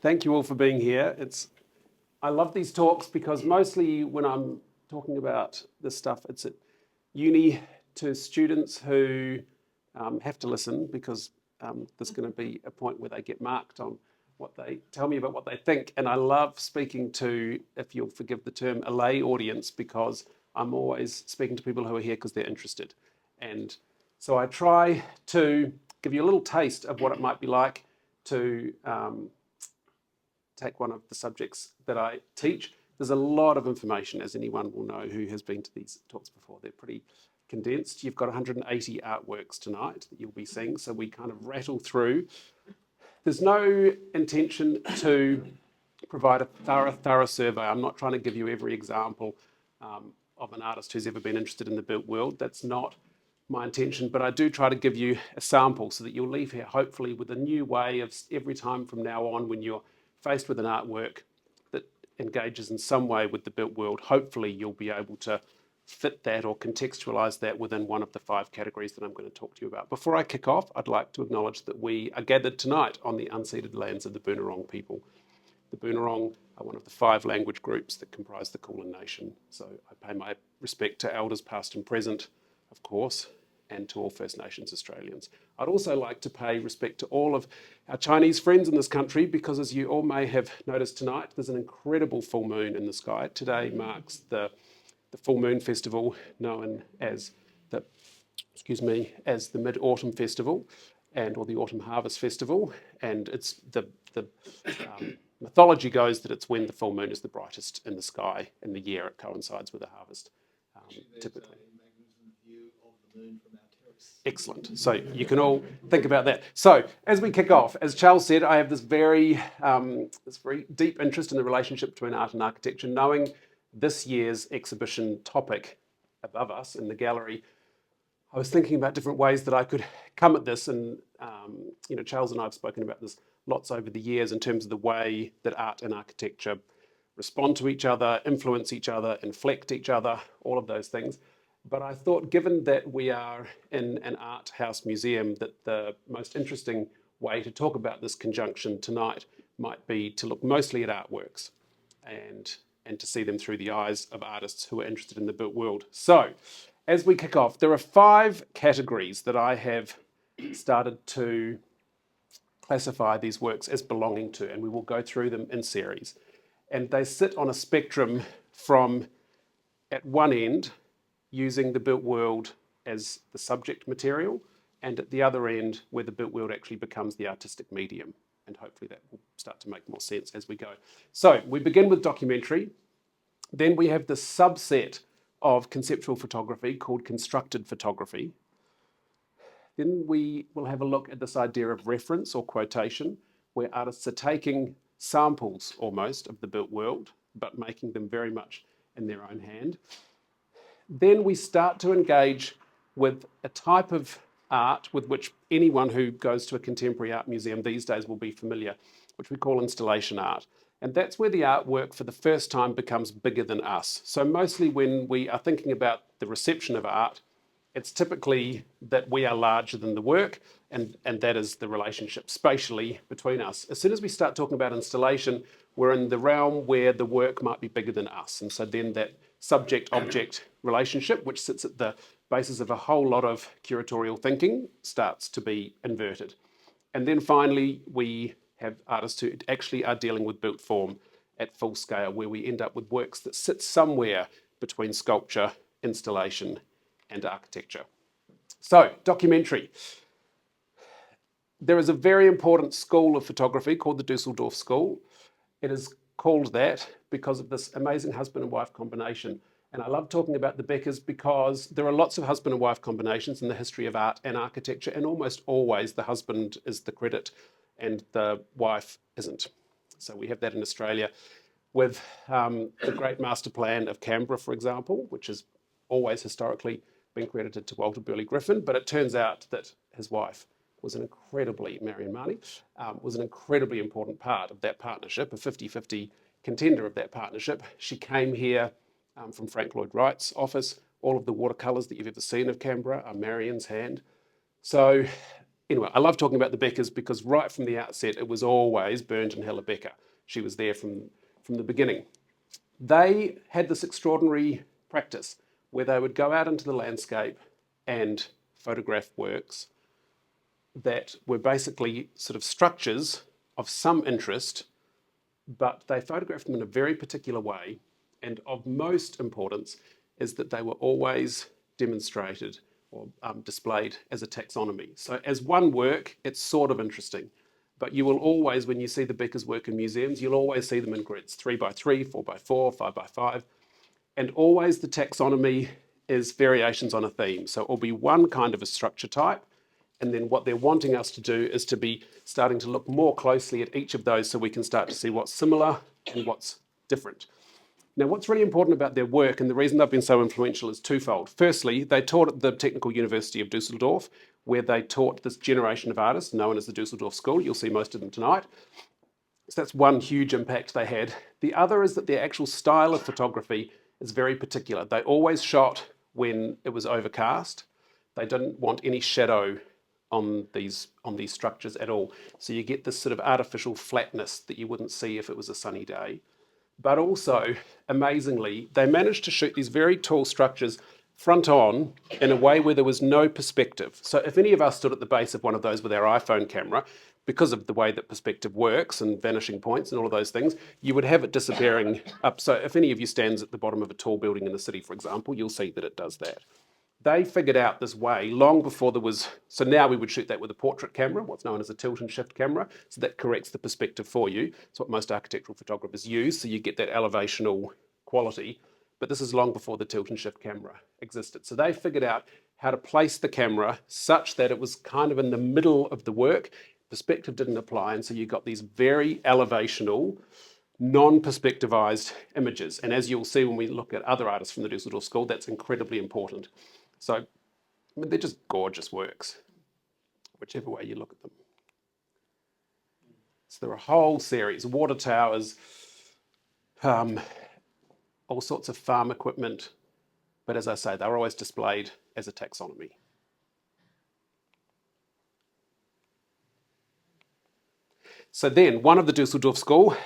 Thank you all for being here. I love these talks because mostly when I'm talking about this stuff, it's at uni to students who have to listen because there's going to be a point where they get marked on what they tell me about what they think. And I love speaking to, if you'll forgive the term, a lay audience, because I'm always speaking to people who are here because they're interested. And so I try to give you a little taste of what it might be like to take one of the subjects that I teach. There's a lot of information, as anyone will know who has been to these talks before. They're pretty condensed. You've got 180 artworks tonight that you'll be seeing, so we kind of rattle through. There's no intention to provide a thorough survey. I'm not trying to give you every example of an artist who's ever been interested in the built world. That's not my intention, but I do try to give you a sample so that you'll leave here hopefully with a new way of every time from now on when you're faced with an artwork that engages in some way with the built world, hopefully you'll be able to fit that or contextualize that within one of the 5 categories that I'm going to talk to you about. Before I kick off, I'd like to acknowledge that we are gathered tonight on the unceded lands of the Boonwurrung people. The Boonwurrung are one of the 5 language groups that comprise the Kulin Nation. So I pay my respect to elders past and present, of course, and to all First Nations Australians. I'd also like to pay respect to all of our Chinese friends in this country because, as you all may have noticed tonight, there's an incredible full moon in the sky. Today marks the full moon festival known as the Mid-Autumn Festival or the Autumn Harvest Festival, and it's the mythology goes that it's when the full moon is the brightest in the sky in the year. It coincides with the harvest, typically. Excellent. So you can all think about that. So as we kick off, as Charles said, I have this very deep interest in the relationship between art and architecture. Knowing this year's exhibition topic above us in the gallery, I was thinking about different ways that I could come at this. And Charles and I have spoken about this lots over the years in terms of the way that art and architecture respond to each other, influence each other, inflect each other, all of those things. But I thought, given that we are in an art house museum, that the most interesting way to talk about this conjunction tonight might be to look mostly at artworks and to see them through the eyes of artists who are interested in the built world. So, as we kick off, there are 5 categories that I have started to classify these works as belonging to, and we will go through them in series. And they sit on a spectrum from, at one end, using the built world as the subject material, and at the other end, where the built world actually becomes the artistic medium. And hopefully that will start to make more sense as we go. So we begin with documentary. Then we have the subset of conceptual photography called constructed photography. Then we will have a look at this idea of reference or quotation, where artists are taking samples almost of the built world, but making them very much in their own hand. Then we start to engage with a type of art with which anyone who goes to a contemporary art museum these days will be familiar, which we call installation art. And that's where the artwork for the first time becomes bigger than us. So mostly when we are thinking about the reception of art, it's typically that we are larger than the work, and that is the relationship spatially between us. As soon as we start talking about installation, we're in the realm where the work might be bigger than us. And so then that subject-object relationship, which sits at the basis of a whole lot of curatorial thinking, starts to be inverted. And then finally, we have artists who actually are dealing with built form at full scale, where we end up with works that sit somewhere between sculpture, installation, and architecture. So, documentary. There is a very important school of photography called the Dusseldorf School. It is called that because of this amazing husband and wife combination. And I love talking about the Beckers because there are lots of husband and wife combinations in the history of art and architecture, and almost always the husband is the credit and the wife isn't. So we have that in Australia with the great master plan of Canberra, for example, which has always historically been credited to Walter Burley Griffin, but it turns out that his wife was Marion Marnie, was an incredibly important part of that partnership, a 50-50 contender of that partnership. She came here from Frank Lloyd Wright's office. All of the watercolours that you've ever seen of Canberra are Marion's hand. So anyway, I love talking about the Beckers because right from the outset, it was always Bernd and Hella Becker. She was there from the beginning. They had this extraordinary practice where they would go out into the landscape and photograph works that were basically sort of structures of some interest, but they photographed them in a very particular way. And of most importance is that they were always demonstrated or displayed as a taxonomy. So as one work, it's sort of interesting, but you will always, when you see the Becker's work in museums, you'll always see them in grids, 3x3, 4x4, 5x5, and always the taxonomy is variations on a theme. So it'll be one kind of a structure type, and then what they're wanting us to do is to be starting to look more closely at each of those so we can start to see what's similar and what's different. Now, what's really important about their work, and the reason they've been so influential, is twofold. Firstly, they taught at the Technical University of Dusseldorf, where they taught this generation of artists known as the Dusseldorf School. You'll see most of them tonight. So that's one huge impact they had. The other is that their actual style of photography is very particular. They always shot when it was overcast. They didn't want any shadow on these structures at all. So you get this sort of artificial flatness that you wouldn't see if it was a sunny day. But also, amazingly, they managed to shoot these very tall structures front on in a way where there was no perspective. So if any of us stood at the base of one of those with our iPhone camera, because of the way that perspective works and vanishing points and all of those things, you would have it disappearing up. So if any of you stands at the bottom of a tall building in the city, for example, you'll see that it does that. They figured out this way long before there was, so now we would shoot that with a portrait camera, what's known as a tilt and shift camera, so that corrects the perspective for you. It's what most architectural photographers use, so you get that elevational quality, but this is long before the tilt and shift camera existed. So they figured out how to place the camera such that it was kind of in the middle of the work, perspective didn't apply, and so you got these very elevational, non-perspectivized images. And as you'll see when we look at other artists from the Dusseldorf School, that's incredibly important. So I mean, they're just gorgeous works, whichever way you look at them. So there are a whole series, water towers, all sorts of farm equipment, but as I say, they're always displayed as a taxonomy. So then, one of the Dusseldorf School,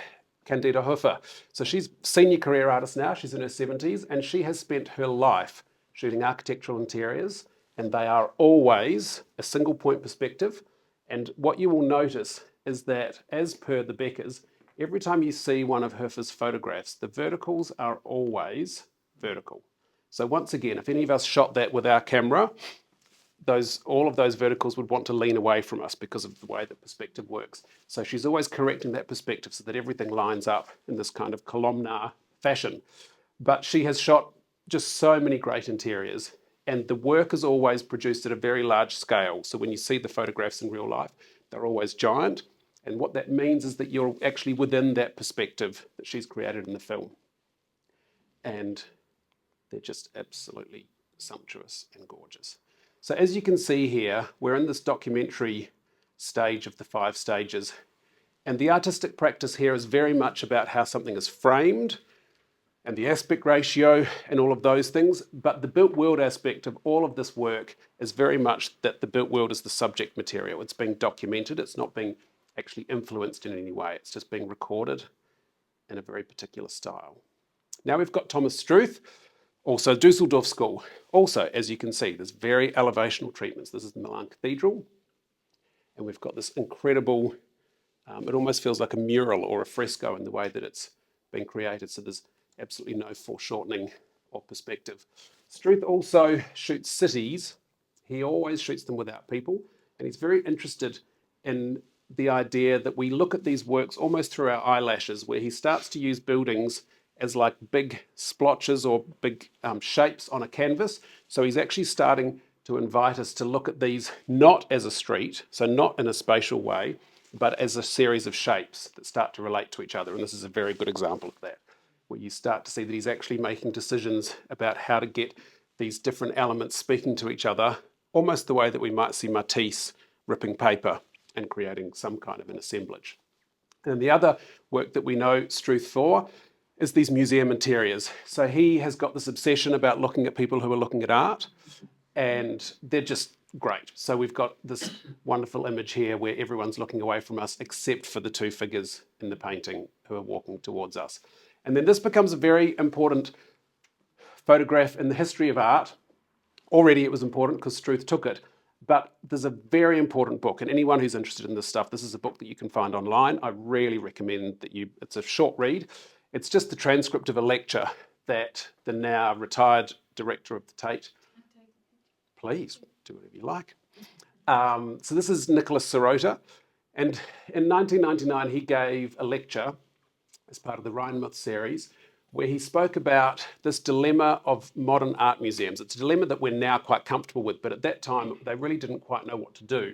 Candida Hofer. So she's senior career artist now, she's in her 70s, and she has spent her life shooting architectural interiors, and they are always a single point perspective. And what you will notice is that, as per the Beckers, every time you see one of Hofer's photographs, the verticals are always vertical. So once again, if any of us shot that with our camera, all of those verticals would want to lean away from us because of the way that perspective works. So she's always correcting that perspective so that everything lines up in this kind of columnar fashion. But she has shot just so many great interiors, and the work is always produced at a very large scale. So when you see the photographs in real life, they're always giant. And what that means is that you're actually within that perspective that she's created in the film. And they're just absolutely sumptuous and gorgeous. So as you can see here, we're in this documentary stage of the 5 stages. And the artistic practice here is very much about how something is framed and the aspect ratio and all of those things. But the built world aspect of all of this work is very much that the built world is the subject material. It's being documented. It's not being actually influenced in any way. It's just being recorded in a very particular style. Now we've got Thomas Struth, also Dusseldorf School. Also, as you can see, there's very elevational treatments. This is the Milan Cathedral. And we've got this incredible, it almost feels like a mural or a fresco in the way that it's been created. So there's absolutely no foreshortening or perspective. Struth also shoots cities. He always shoots them without people. And he's very interested in the idea that we look at these works almost through our eyelashes, where he starts to use buildings as like big splotches or big shapes on a canvas. So he's actually starting to invite us to look at these not as a street, so not in a spatial way, but as a series of shapes that start to relate to each other. And this is a very good example of that, where you start to see that he's actually making decisions about how to get these different elements speaking to each other, almost the way that we might see Matisse ripping paper and creating some kind of an assemblage. And the other work that we know Struth for is these museum interiors. So he has got this obsession about looking at people who are looking at art, and they're just great. So we've got this wonderful image here where everyone's looking away from us except for the two figures in the painting who are walking towards us. And then this becomes a very important photograph in the history of art. Already it was important because Struth took it, but there's a very important book, and anyone who's interested in this stuff, this is a book that you can find online. I really recommend that it's a short read. It's just the transcript of a lecture that the now retired director of the Tate, please do whatever you like. So this is Nicholas Sirota, and in 1999 he gave a lecture as part of the Rhine series where he spoke about this dilemma of modern art museums. It's a dilemma that we're now quite comfortable with, but at that time they really didn't quite know what to do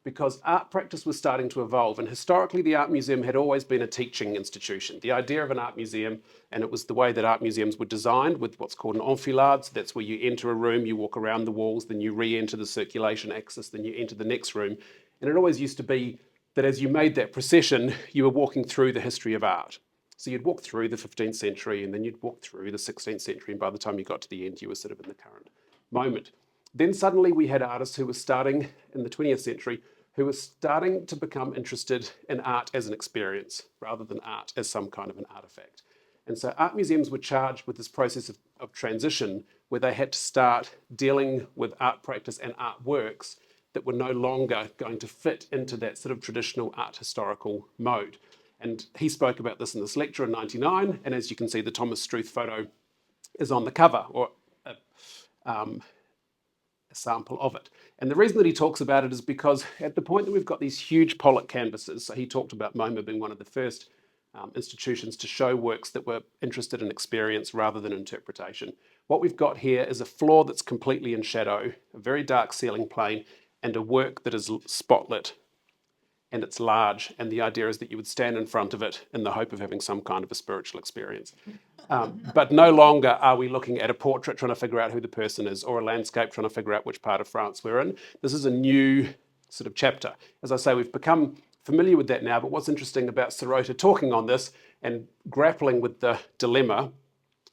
because art practice was starting to evolve, and historically the art museum had always been a teaching institution. The idea of an art museum, and it was the way that art museums were designed with what's called an enfilade, so that's where you enter a room, you walk around the walls, then you re-enter the circulation axis, then you enter the next room, and it always used to be that as you made that procession, you were walking through the history of art. So you'd walk through the 15th century, and then you'd walk through the 16th century, and by the time you got to the end, you were sort of in the current moment. Then suddenly we had artists who were starting in the 20th century who were starting to become interested in art as an experience rather than art as some kind of an artifact. And so art museums were charged with this process of transition where they had to start dealing with art practice and art works that were no longer going to fit into that sort of traditional art historical mode. And he spoke about this in this lecture in 99, and as you can see, the Thomas Struth photo is on the cover, or a sample of it. And the reason that he talks about it is because at the point that we've got these huge Pollock canvases, so he talked about MoMA being one of the first institutions to show works that were interested in experience rather than interpretation. What we've got here is a floor that's completely in shadow, a very dark ceiling plane, and a work that is spotlit, and it's large, and the idea is that you would stand in front of it in the hope of having some kind of a spiritual experience. But no longer are we looking at a portrait trying to figure out who the person is, or a landscape trying to figure out which part of France we're in. This is a new sort of chapter. As I say, we've become familiar with that now, but what's interesting about Sirota talking on this and grappling with the dilemma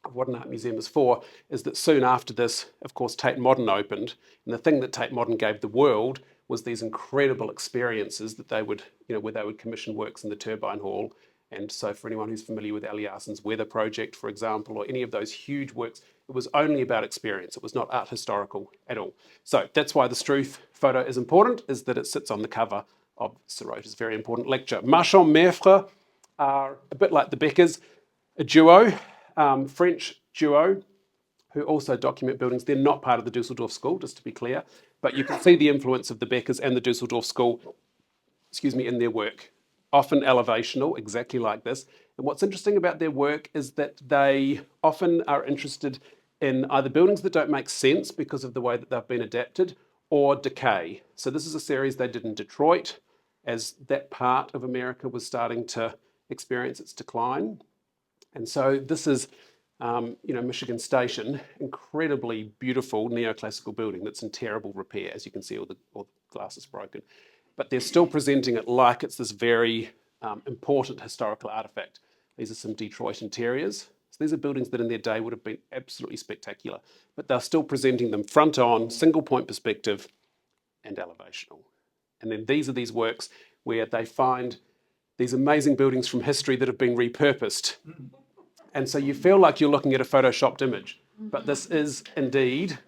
of what an art museum is for is that soon after this, of course, Tate Modern opened, and the thing that Tate Modern gave the world was these incredible experiences that they would, where they would commission works in the Turbine Hall. And so for anyone who's familiar with Eliassen's Weather Project, for example, or any of those huge works, it was only about experience. It was not art historical at all. So that's why the Struth photo is important, is that it sits on the cover of Sirota's very important lecture. Marchand Merfre are a bit like the Beckers, a duo, French duo, who also document buildings. They're not part of the Dusseldorf School, just to be clear, but you can see the influence of the Beckers and the Dusseldorf School, in their work. Often elevational, exactly like this. And what's interesting about their work is that they often are interested in either buildings that don't make sense because of the way that they've been adapted, or decay. So this is a series they did in Detroit, as that part of America was starting to experience its decline. And so this is Michigan Station, incredibly beautiful neoclassical building that's in terrible repair. As you can see, all the glass is broken. But they're still presenting it like it's this very important historical artifact. These are some Detroit interiors. So these are buildings that in their day would have been absolutely spectacular, but they're still presenting them front on, single point perspective, and elevational. And then these are these works where they find these amazing buildings from history that have been repurposed. And so you feel like you're looking at a photoshopped image, but this is indeed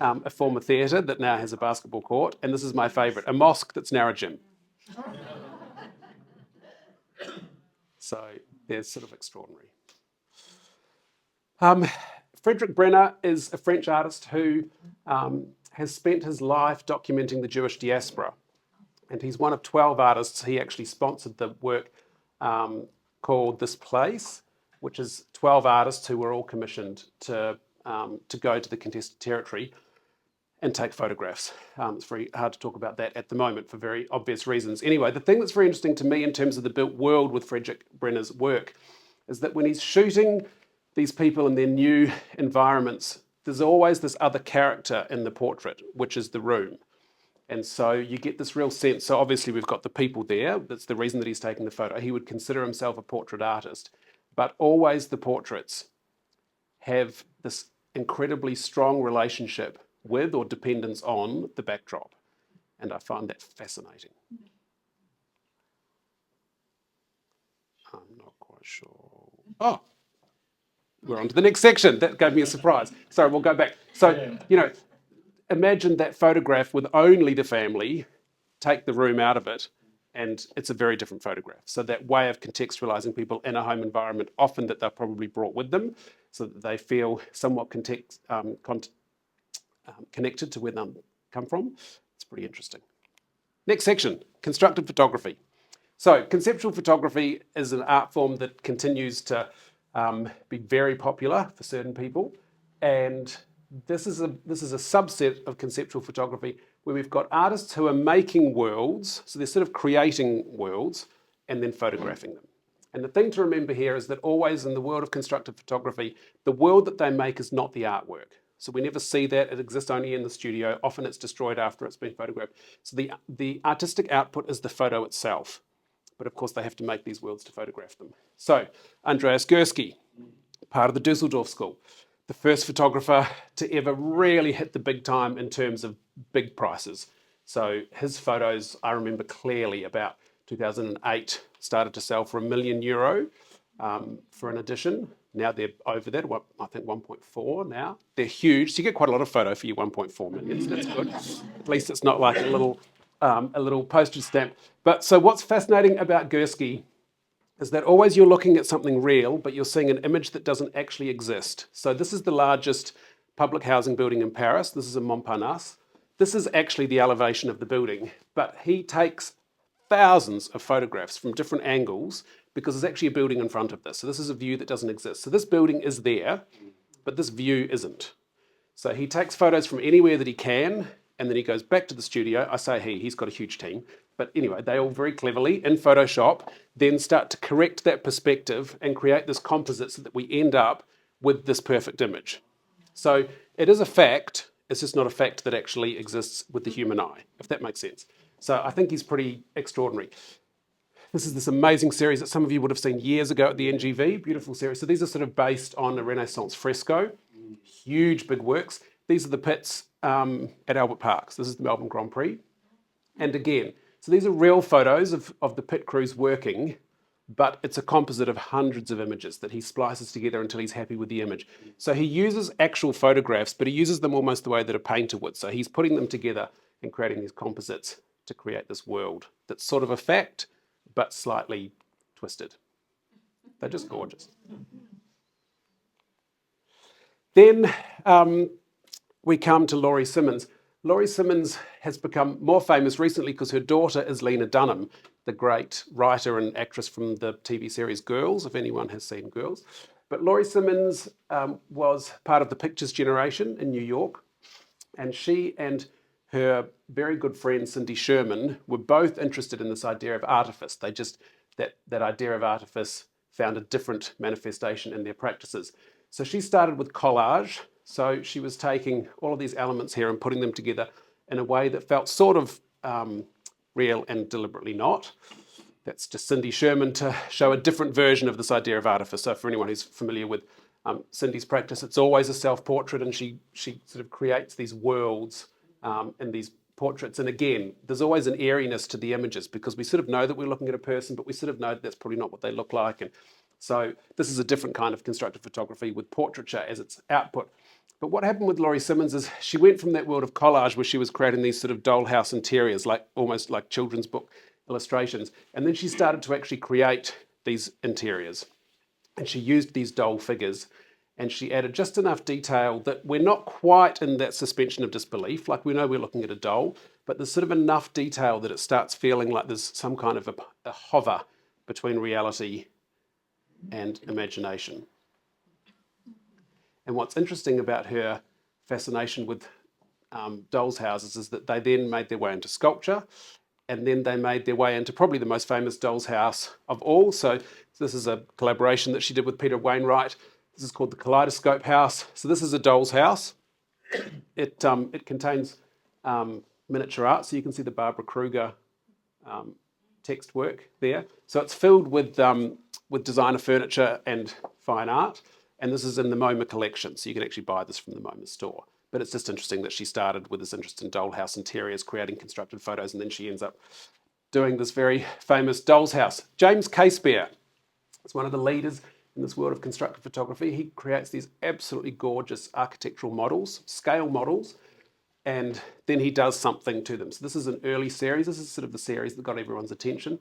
a former theatre that now has a basketball court, and this is my favourite, a mosque that's now a gym. So they're sort of extraordinary. Frederick Brenner is a French artist who has spent his life documenting the Jewish diaspora, and he's one of 12 artists. He actually sponsored the work called This Place, which is 12 artists who were all commissioned to go to the contested territory and take photographs. It's very hard to talk about that at the moment for very obvious reasons. Anyway, the thing that's very interesting to me in terms of the built world with Frederick Brenner's work is that when he's shooting these people in their new environments, there's always this other character in the portrait, which is the room. And so you get this real sense. So obviously we've got the people there. That's the reason that he's taking the photo. He would consider himself a portrait artist. But always the portraits have this incredibly strong relationship with or dependence on the backdrop. And I find that fascinating. I'm not quite sure. Oh, we're on to the next section. That gave me a surprise. Sorry, we'll go back. So, imagine that photograph with only the family, take the room out of it, and it's a very different photograph. So that way of contextualizing people in a home environment, often that they're probably brought with them, so that they feel somewhat connected to where they come from. It's pretty interesting. Next section, constructed photography. So conceptual photography is an art form that continues to be very popular for certain people. And this is a subset of conceptual photography where we've got artists who are making worlds, so they're sort of creating worlds and then photographing them. And the thing to remember here is that always in the world of constructed photography, the world that they make is not the artwork. So we never see that. It exists only in the studio. Often it's destroyed after it's been photographed. So the artistic output is the photo itself. But of course, they have to make these worlds to photograph them. So Andreas Gursky, part of the Dusseldorf School, the first photographer to ever really hit the big time in terms of big prices. So his photos, I remember clearly, about 2008, started to sell for €1 million for an edition. Now they're over that, I think 1.4 now. They're huge, so you get quite a lot of photo for your 1.4 million, so that's good. At least it's not like a little postage stamp. But so what's fascinating about Gursky is that always you're looking at something real, but you're seeing an image that doesn't actually exist. So this is the largest public housing building in Paris. This is in Montparnasse. This is actually the elevation of the building, but he takes thousands of photographs from different angles because there's actually a building in front of this. So this is a view that doesn't exist. So this building is there, but this view isn't. So he takes photos from anywhere that he can, and then he goes back to the studio. I say he's got a huge team. But anyway, they all very cleverly, in Photoshop, then start to correct that perspective and create this composite so that we end up with this perfect image. So it is a fact, it's just not a fact that actually exists with the human eye, if that makes sense. So I think he's pretty extraordinary. This is this amazing series that some of you would have seen years ago at the NGV, beautiful series. So these are sort of based on a Renaissance fresco, huge big works. These are the pits at Albert Parks. This is the Melbourne Grand Prix. And again, so these are real photos of the pit crews working, but it's a composite of hundreds of images that he splices together until he's happy with the image. So he uses actual photographs, but he uses them almost the way that a painter would. So he's putting them together and creating these composites to create this world that's sort of a fact, but slightly twisted. They're just gorgeous. Then we come to Laurie Simmons. Laurie Simmons has become more famous recently because her daughter is Lena Dunham, the great writer and actress from the TV series Girls, if anyone has seen Girls. But Laurie Simmons was part of the Pictures generation in New York, and she and her very good friend Cindy Sherman were both interested in this idea of artifice. They just, that idea of artifice found a different manifestation in their practices. So she started with collage. So she was taking all of these elements here and putting them together in a way that felt sort of real and deliberately not. That's just Cindy Sherman to show a different version of this idea of artifice. So for anyone who's familiar with Cindy's practice, it's always a self-portrait, and she sort of creates these worlds in these portraits. And again, there's always an airiness to the images because we sort of know that we're looking at a person, but we sort of know that that's probably not what they look like. And so this is a different kind of constructed photography with portraiture as its output. But what happened with Laurie Simmons is she went from that world of collage where she was creating these sort of dollhouse interiors, like almost like children's book illustrations. And then she started to actually create these interiors. And she used these doll figures, and she added just enough detail that we're not quite in that suspension of disbelief. Like we know we're looking at a doll, but there's sort of enough detail that it starts feeling like there's some kind of a hover between reality and imagination. And what's interesting about her fascination with dolls' houses is that they then made their way into sculpture, and then they made their way into probably the most famous doll's house of all. So this is a collaboration that she did with Peter Wainwright. This is called the Kaleidoscope House. So this is a doll's house. It contains miniature art, so you can see the Barbara Kruger text work there. So it's filled with designer furniture and fine art. And this is in the MoMA collection, so you can actually buy this from the MoMA store. But it's just interesting that she started with this interest in dollhouse interiors, creating constructed photos, and then she ends up doing this very famous doll's house. James Casebeer is one of the leaders in this world of constructed photography. He creates these absolutely gorgeous architectural models, scale models, and then he does something to them. So this is an early series. This is sort of the series that got everyone's attention.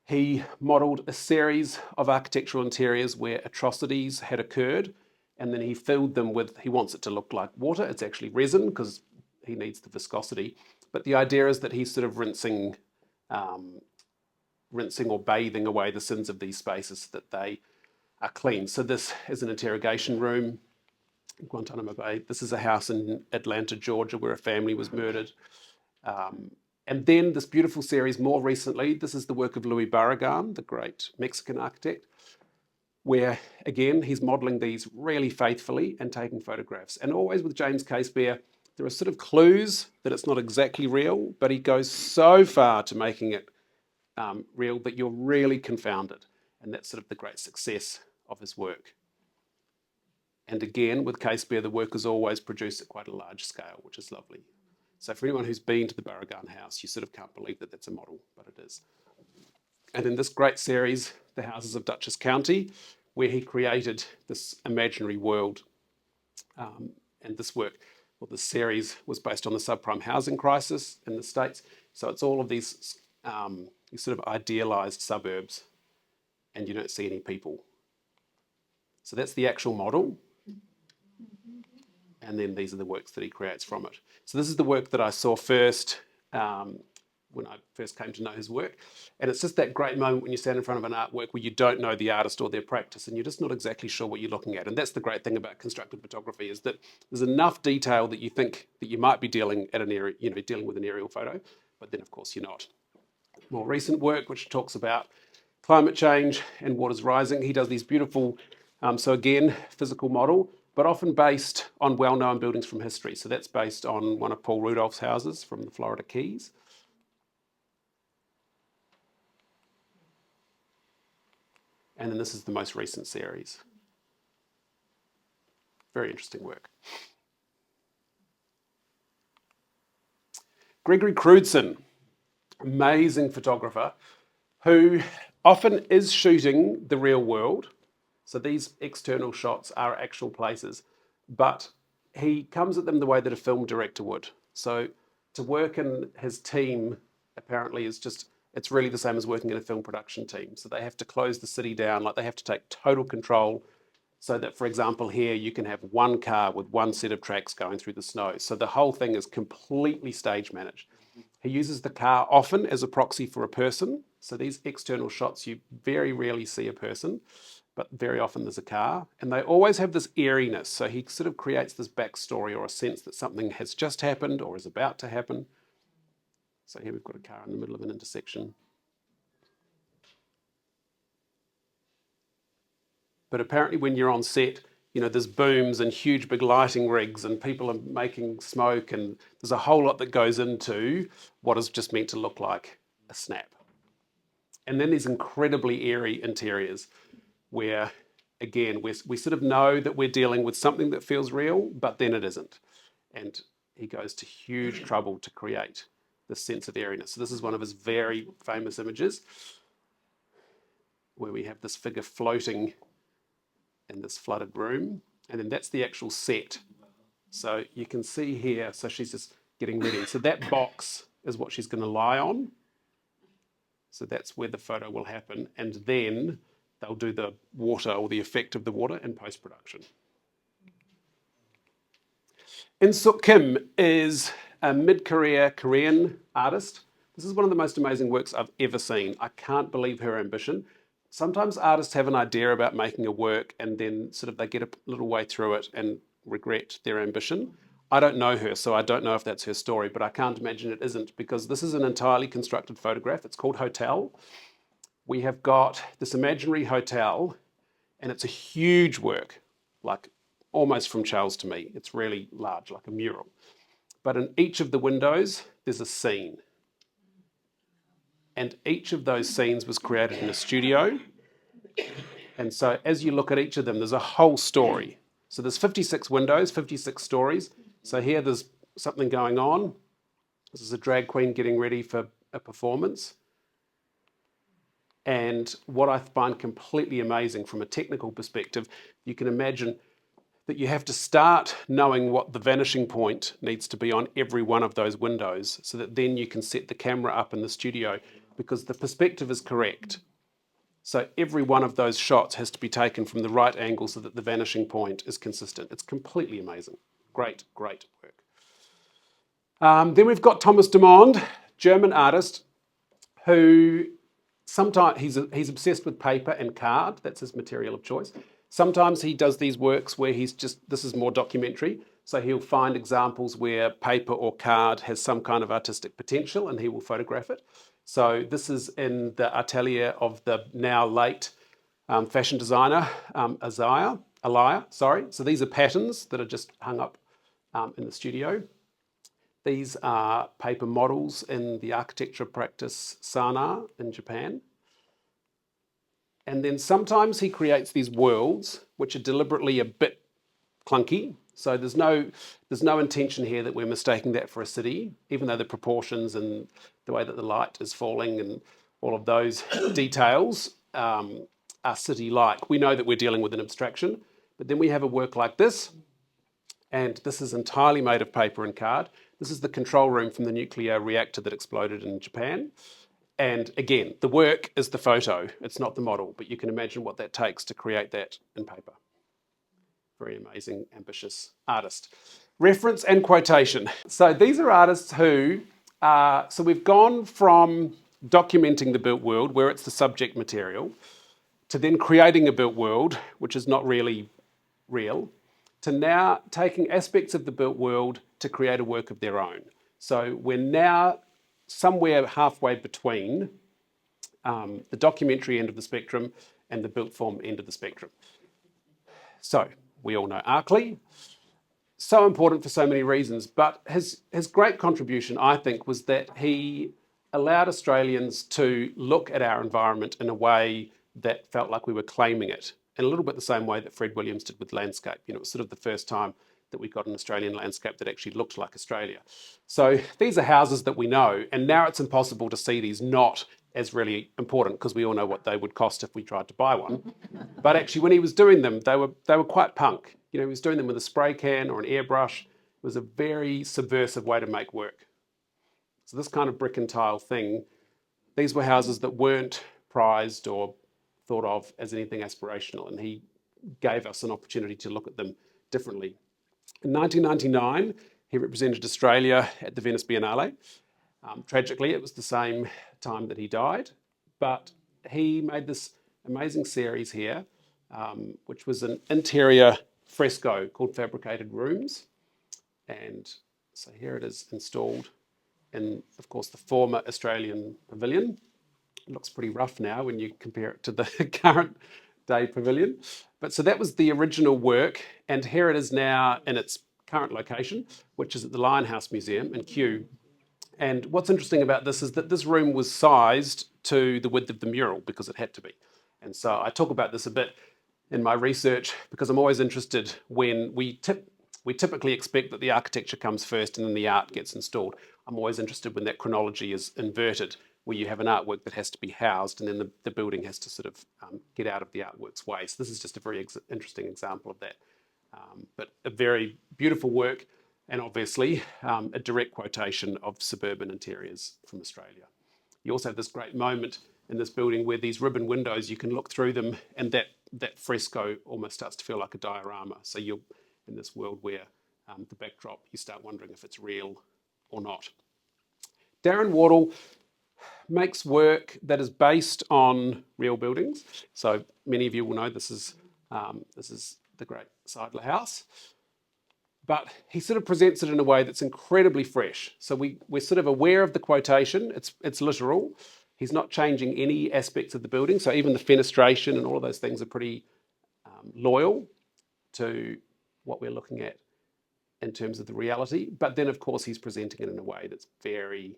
He modelled a series of architectural interiors where atrocities had occurred, and then he filled them with, he wants it to look like water. It's actually resin because he needs the viscosity. But the idea is that he's sort of rinsing or bathing away the sins of these spaces so that they are clean. So this is an interrogation room in Guantanamo Bay. This is a house in Atlanta, Georgia, where a family was murdered. And then this beautiful series more recently, this is the work of Luis Barragan, the great Mexican architect, where, again, he's modelling these really faithfully and taking photographs. And always with James Casebeer, there are sort of clues that it's not exactly real, but he goes so far to making it real that you're really confounded. And that's sort of the great success of his work. And again, with Casebeer, the work is always produced at quite a large scale, which is lovely. So for anyone who's been to the Barragan house, you sort of can't believe that that's a model, but it is. And in this great series, The Houses of Dutchess County, where he created this imaginary world. And this work, well, this series was based on the subprime housing crisis in the States. So it's all of these sort of idealized suburbs, and you don't see any people. So that's the actual model. And then these are the works that he creates from it. So this is the work that I saw first when I first came to know his work. And it's just that great moment when you stand in front of an artwork where you don't know the artist or their practice and you're just not exactly sure what you're looking at. And that's the great thing about constructed photography, is that there's enough detail that you think that you might be dealing with an aerial photo, but then of course you're not. More recent work, which talks about climate change and waters rising. He does these beautiful, so again, physical model, but often based on well-known buildings from history. So that's based on one of Paul Rudolph's houses from the Florida Keys. And then this is the most recent series. Very interesting work. Gregory Crewdson, amazing photographer, who often is shooting the real world. So these external shots are actual places, but he comes at them the way that a film director would. So to work in his team apparently is just, it's really the same as working in a film production team. So they have to close the city down, like they have to take total control so that, for example, here you can have one car with one set of tracks going through the snow. So the whole thing is completely stage managed. He uses the car often as a proxy for a person. So these external shots, you very rarely see a person, but very often there's a car. And they always have this eeriness. So he sort of creates this backstory or a sense that something has just happened or is about to happen. So here we've got a car in the middle of an intersection. But apparently when you're on set, there's booms and huge big lighting rigs and people are making smoke, and there's a whole lot that goes into what is just meant to look like a snap. And then there's incredibly eerie interiors where, again, we sort of know that we're dealing with something that feels real, but then it isn't. And he goes to huge trouble to create this sense of airiness. So this is one of his very famous images where we have this figure floating in this flooded room, and then that's the actual set. So you can see here, so she's just getting ready. So that box is what she's going to lie on. So that's where the photo will happen, and then they'll do the water or the effect of the water in post-production. In Suk Kim is a mid-career Korean artist. This is one of the most amazing works I've ever seen. I can't believe her ambition. Sometimes artists have an idea about making a work and then sort of they get a little way through it and regret their ambition. I don't know her, so I don't know if that's her story, but I can't imagine it isn't, because this is an entirely constructed photograph. It's called Hotel. We have got this imaginary hotel, and it's a huge work, like almost from Charles to me. It's really large, like a mural. But in each of the windows, there's a scene. And each of those scenes was created in a studio. And so as you look at each of them, there's a whole story. So there's 56 windows, 56 stories. So here there's something going on. This is a drag queen getting ready for a performance. And what I find completely amazing from a technical perspective, you can imagine that you have to start knowing what the vanishing point needs to be on every one of those windows so that then you can set the camera up in the studio because the perspective is correct. So every one of those shots has to be taken from the right angle so that the vanishing point is consistent. It's completely amazing. Great, great work. Then we've got Thomas Demond, German artist, who sometimes he's obsessed with paper and card. That's his material of choice. Sometimes he does these works where this is more documentary. So he'll find examples where paper or card has some kind of artistic potential and he will photograph it. So this is in the atelier of the now late fashion designer, Alaya. So these are patterns that are just hung up in the studio. These are paper models in the architecture practice Sana in Japan. And then sometimes he creates these worlds which are deliberately a bit clunky. So there's no intention here that we're mistaking that for a city, even though the proportions and the way that the light is falling and all of those details are city-like. We know that we're dealing with an abstraction, but then we have a work like this, and this is entirely made of paper and card. This is the control room from the nuclear reactor that exploded in Japan. And again, the work is the photo, it's not the model, but you can imagine what that takes to create that in paper. Very amazing, ambitious artist. Reference and quotation. So these are artists who, so we've gone from documenting the built world, where it's the subject material, to then creating a built world, which is not really real, to now taking aspects of the built world to create a work of their own. So we're now somewhere halfway between the documentary end of the spectrum and the built form end of the spectrum. So we all know Arkley, so important for so many reasons, but his great contribution, I think, was that he allowed Australians to look at our environment in a way that felt like we were claiming it, in a little bit the same way that Fred Williams did with landscape. It was sort of the first time that we got an Australian landscape that actually looked like Australia. So these are houses that we know, and now it's impossible to see these not as really important because we all know what they would cost if we tried to buy one. But actually, when he was doing them, they were quite punk. He was doing them with a spray can or an airbrush. It was a very subversive way to make work. So this kind of brick and tile thing, these were houses that weren't prized or thought of as anything aspirational, and he gave us an opportunity to look at them differently. In 1999, he represented Australia at the Venice Biennale. Tragically, it was the same time that he died, but he made this amazing series here, which was an interior fresco called Fabricated Rooms. And so here it is installed in, of course, the former Australian pavilion. It looks pretty rough now when you compare it to the current day pavilion. But so that was the original work, and here it is now in its current location, which is at the Lionhouse Museum in Kew. And what's interesting about this is that this room was sized to the width of the mural because it had to be. And so I talk about this a bit in my research because I'm always interested when we typically expect that the architecture comes first and then the art gets installed. I'm always interested when that chronology is inverted, where you have an artwork that has to be housed and then the building has to sort of get out of the artwork's way. So this is just a very interesting example of that. But a very beautiful work, and obviously a direct quotation of suburban interiors from Australia. You also have this great moment in this building where these ribbon windows, you can look through them, and that fresco almost starts to feel like a diorama. So you're in this world where the backdrop, you start wondering if it's real or not. Darren Wardle makes work that is based on real buildings. So many of you will know this is the Great Seidler House. But he sort of presents it in a way that's incredibly fresh. So we're sort of aware of the quotation. It's literal. He's not changing any aspects of the building. So even the fenestration and all of those things are pretty loyal to what we're looking at in terms of the reality. But then, of course, he's presenting it in a way that's very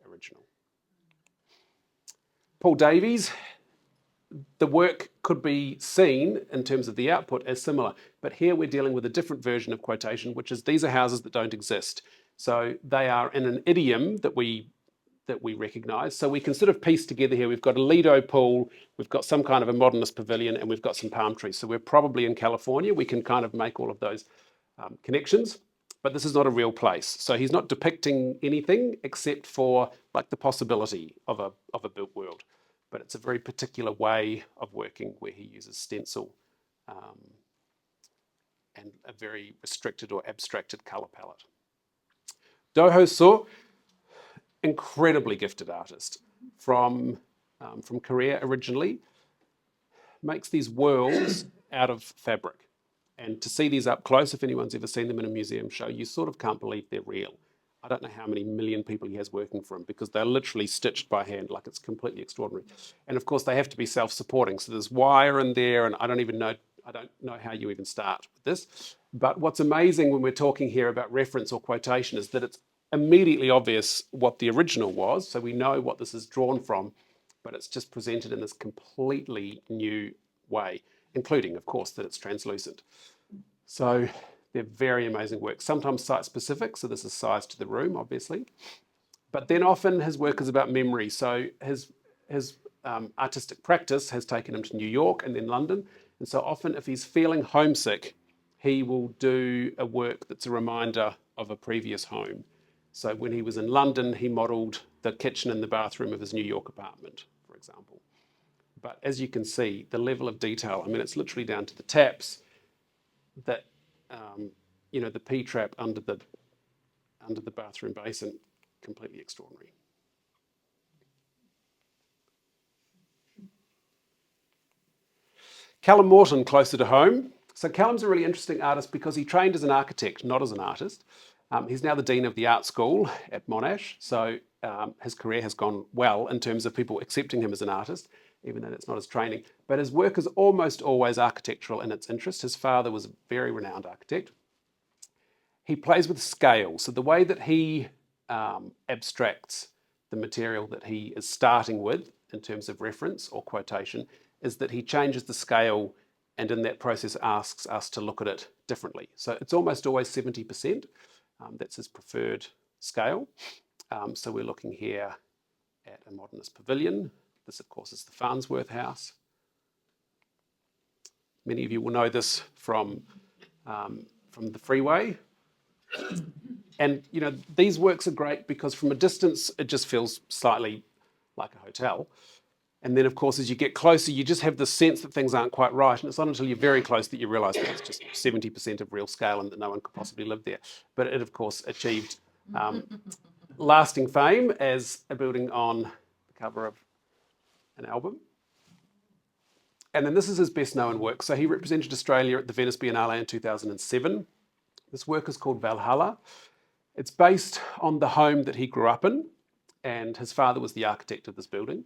original. Paul Davies, the work could be seen in terms of the output as similar. But here we're dealing with a different version of quotation, which is these are houses that don't exist. So they are in an idiom that we recognise. So we can sort of piece together here. We've got a Lido pool, we've got some kind of a modernist pavilion, and we've got some palm trees. So we're probably in California. We can kind of make all of those connections. But this is not a real place. So he's not depicting anything except for like the possibility of a built world. But it's a very particular way of working where he uses stencil and a very restricted or abstracted colour palette. Doho So, incredibly gifted artist from Korea originally, makes these worlds out of fabric. And to see these up close, if anyone's ever seen them in a museum show, you sort of can't believe they're real. I don't know how many million people he has working for him because they're literally stitched by hand, like it's completely extraordinary. And of course, they have to be self-supporting. So there's wire in there, and I don't know how you even start with this. But what's amazing when we're talking here about reference or quotation is that it's immediately obvious what the original was. So we know what this is drawn from, but it's just presented in this completely new way, including, of course, that it's translucent. So they're very amazing works, sometimes site-specific, so this is size to the room, obviously. But then often his work is about memory. So his artistic practice has taken him to New York and then London. And so often if he's feeling homesick, he will do a work that's a reminder of a previous home. So when he was in London, he modelled the kitchen and the bathroom of his New York apartment, for example. But as you can see, the level of detail, I mean, it's literally down to the taps, that the P-trap under the bathroom basin, completely extraordinary. Callum Morton, closer to home. So Callum's a really interesting artist because he trained as an architect, not as an artist. He's now the Dean of the Art School at Monash, so his career has gone well in terms of people accepting him as an artist, even though that's not his training. But his work is almost always architectural in its interest. His father was a very renowned architect. He plays with scale. So the way that he abstracts the material that he is starting with in terms of reference or quotation is that he changes the scale and in that process asks us to look at it differently. So it's almost always 70%. That's his preferred scale. So we're looking here at a modernist pavilion. This, of course, is the Farnsworth House. Many of you will know this from the freeway. And, these works are great because from a distance, it just feels slightly like a hotel. And then, of course, as you get closer, you just have the sense that things aren't quite right. And it's not until you're very close that you realise that it's just 70% of real scale and that no one could possibly live there. But it, of course, achieved lasting fame as a building on the cover of an album. And then this is his best known work. So he represented Australia at the Venice Biennale in 2007. This work is called Valhalla. It's based on the home that he grew up in, and his father was the architect of this building.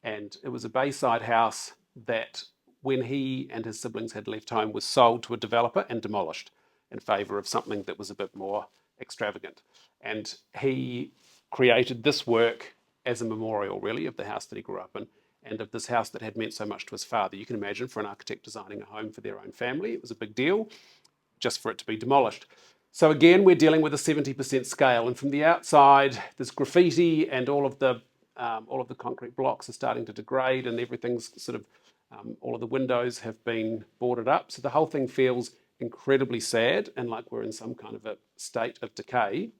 And it was a bayside house that, when he and his siblings had left home, was sold to a developer and demolished in favour of something that was a bit more extravagant. And he created this work as a memorial, really, of the house that he grew up in and of this house that had meant so much to his father. You can imagine, for an architect designing a home for their own family, it was a big deal just for it to be demolished. So again, we're dealing with a 70% scale, and from the outside, there's graffiti and all of the concrete blocks are starting to degrade, and everything's sort of, all of the windows have been boarded up. So the whole thing feels incredibly sad and like we're in some kind of a state of decay.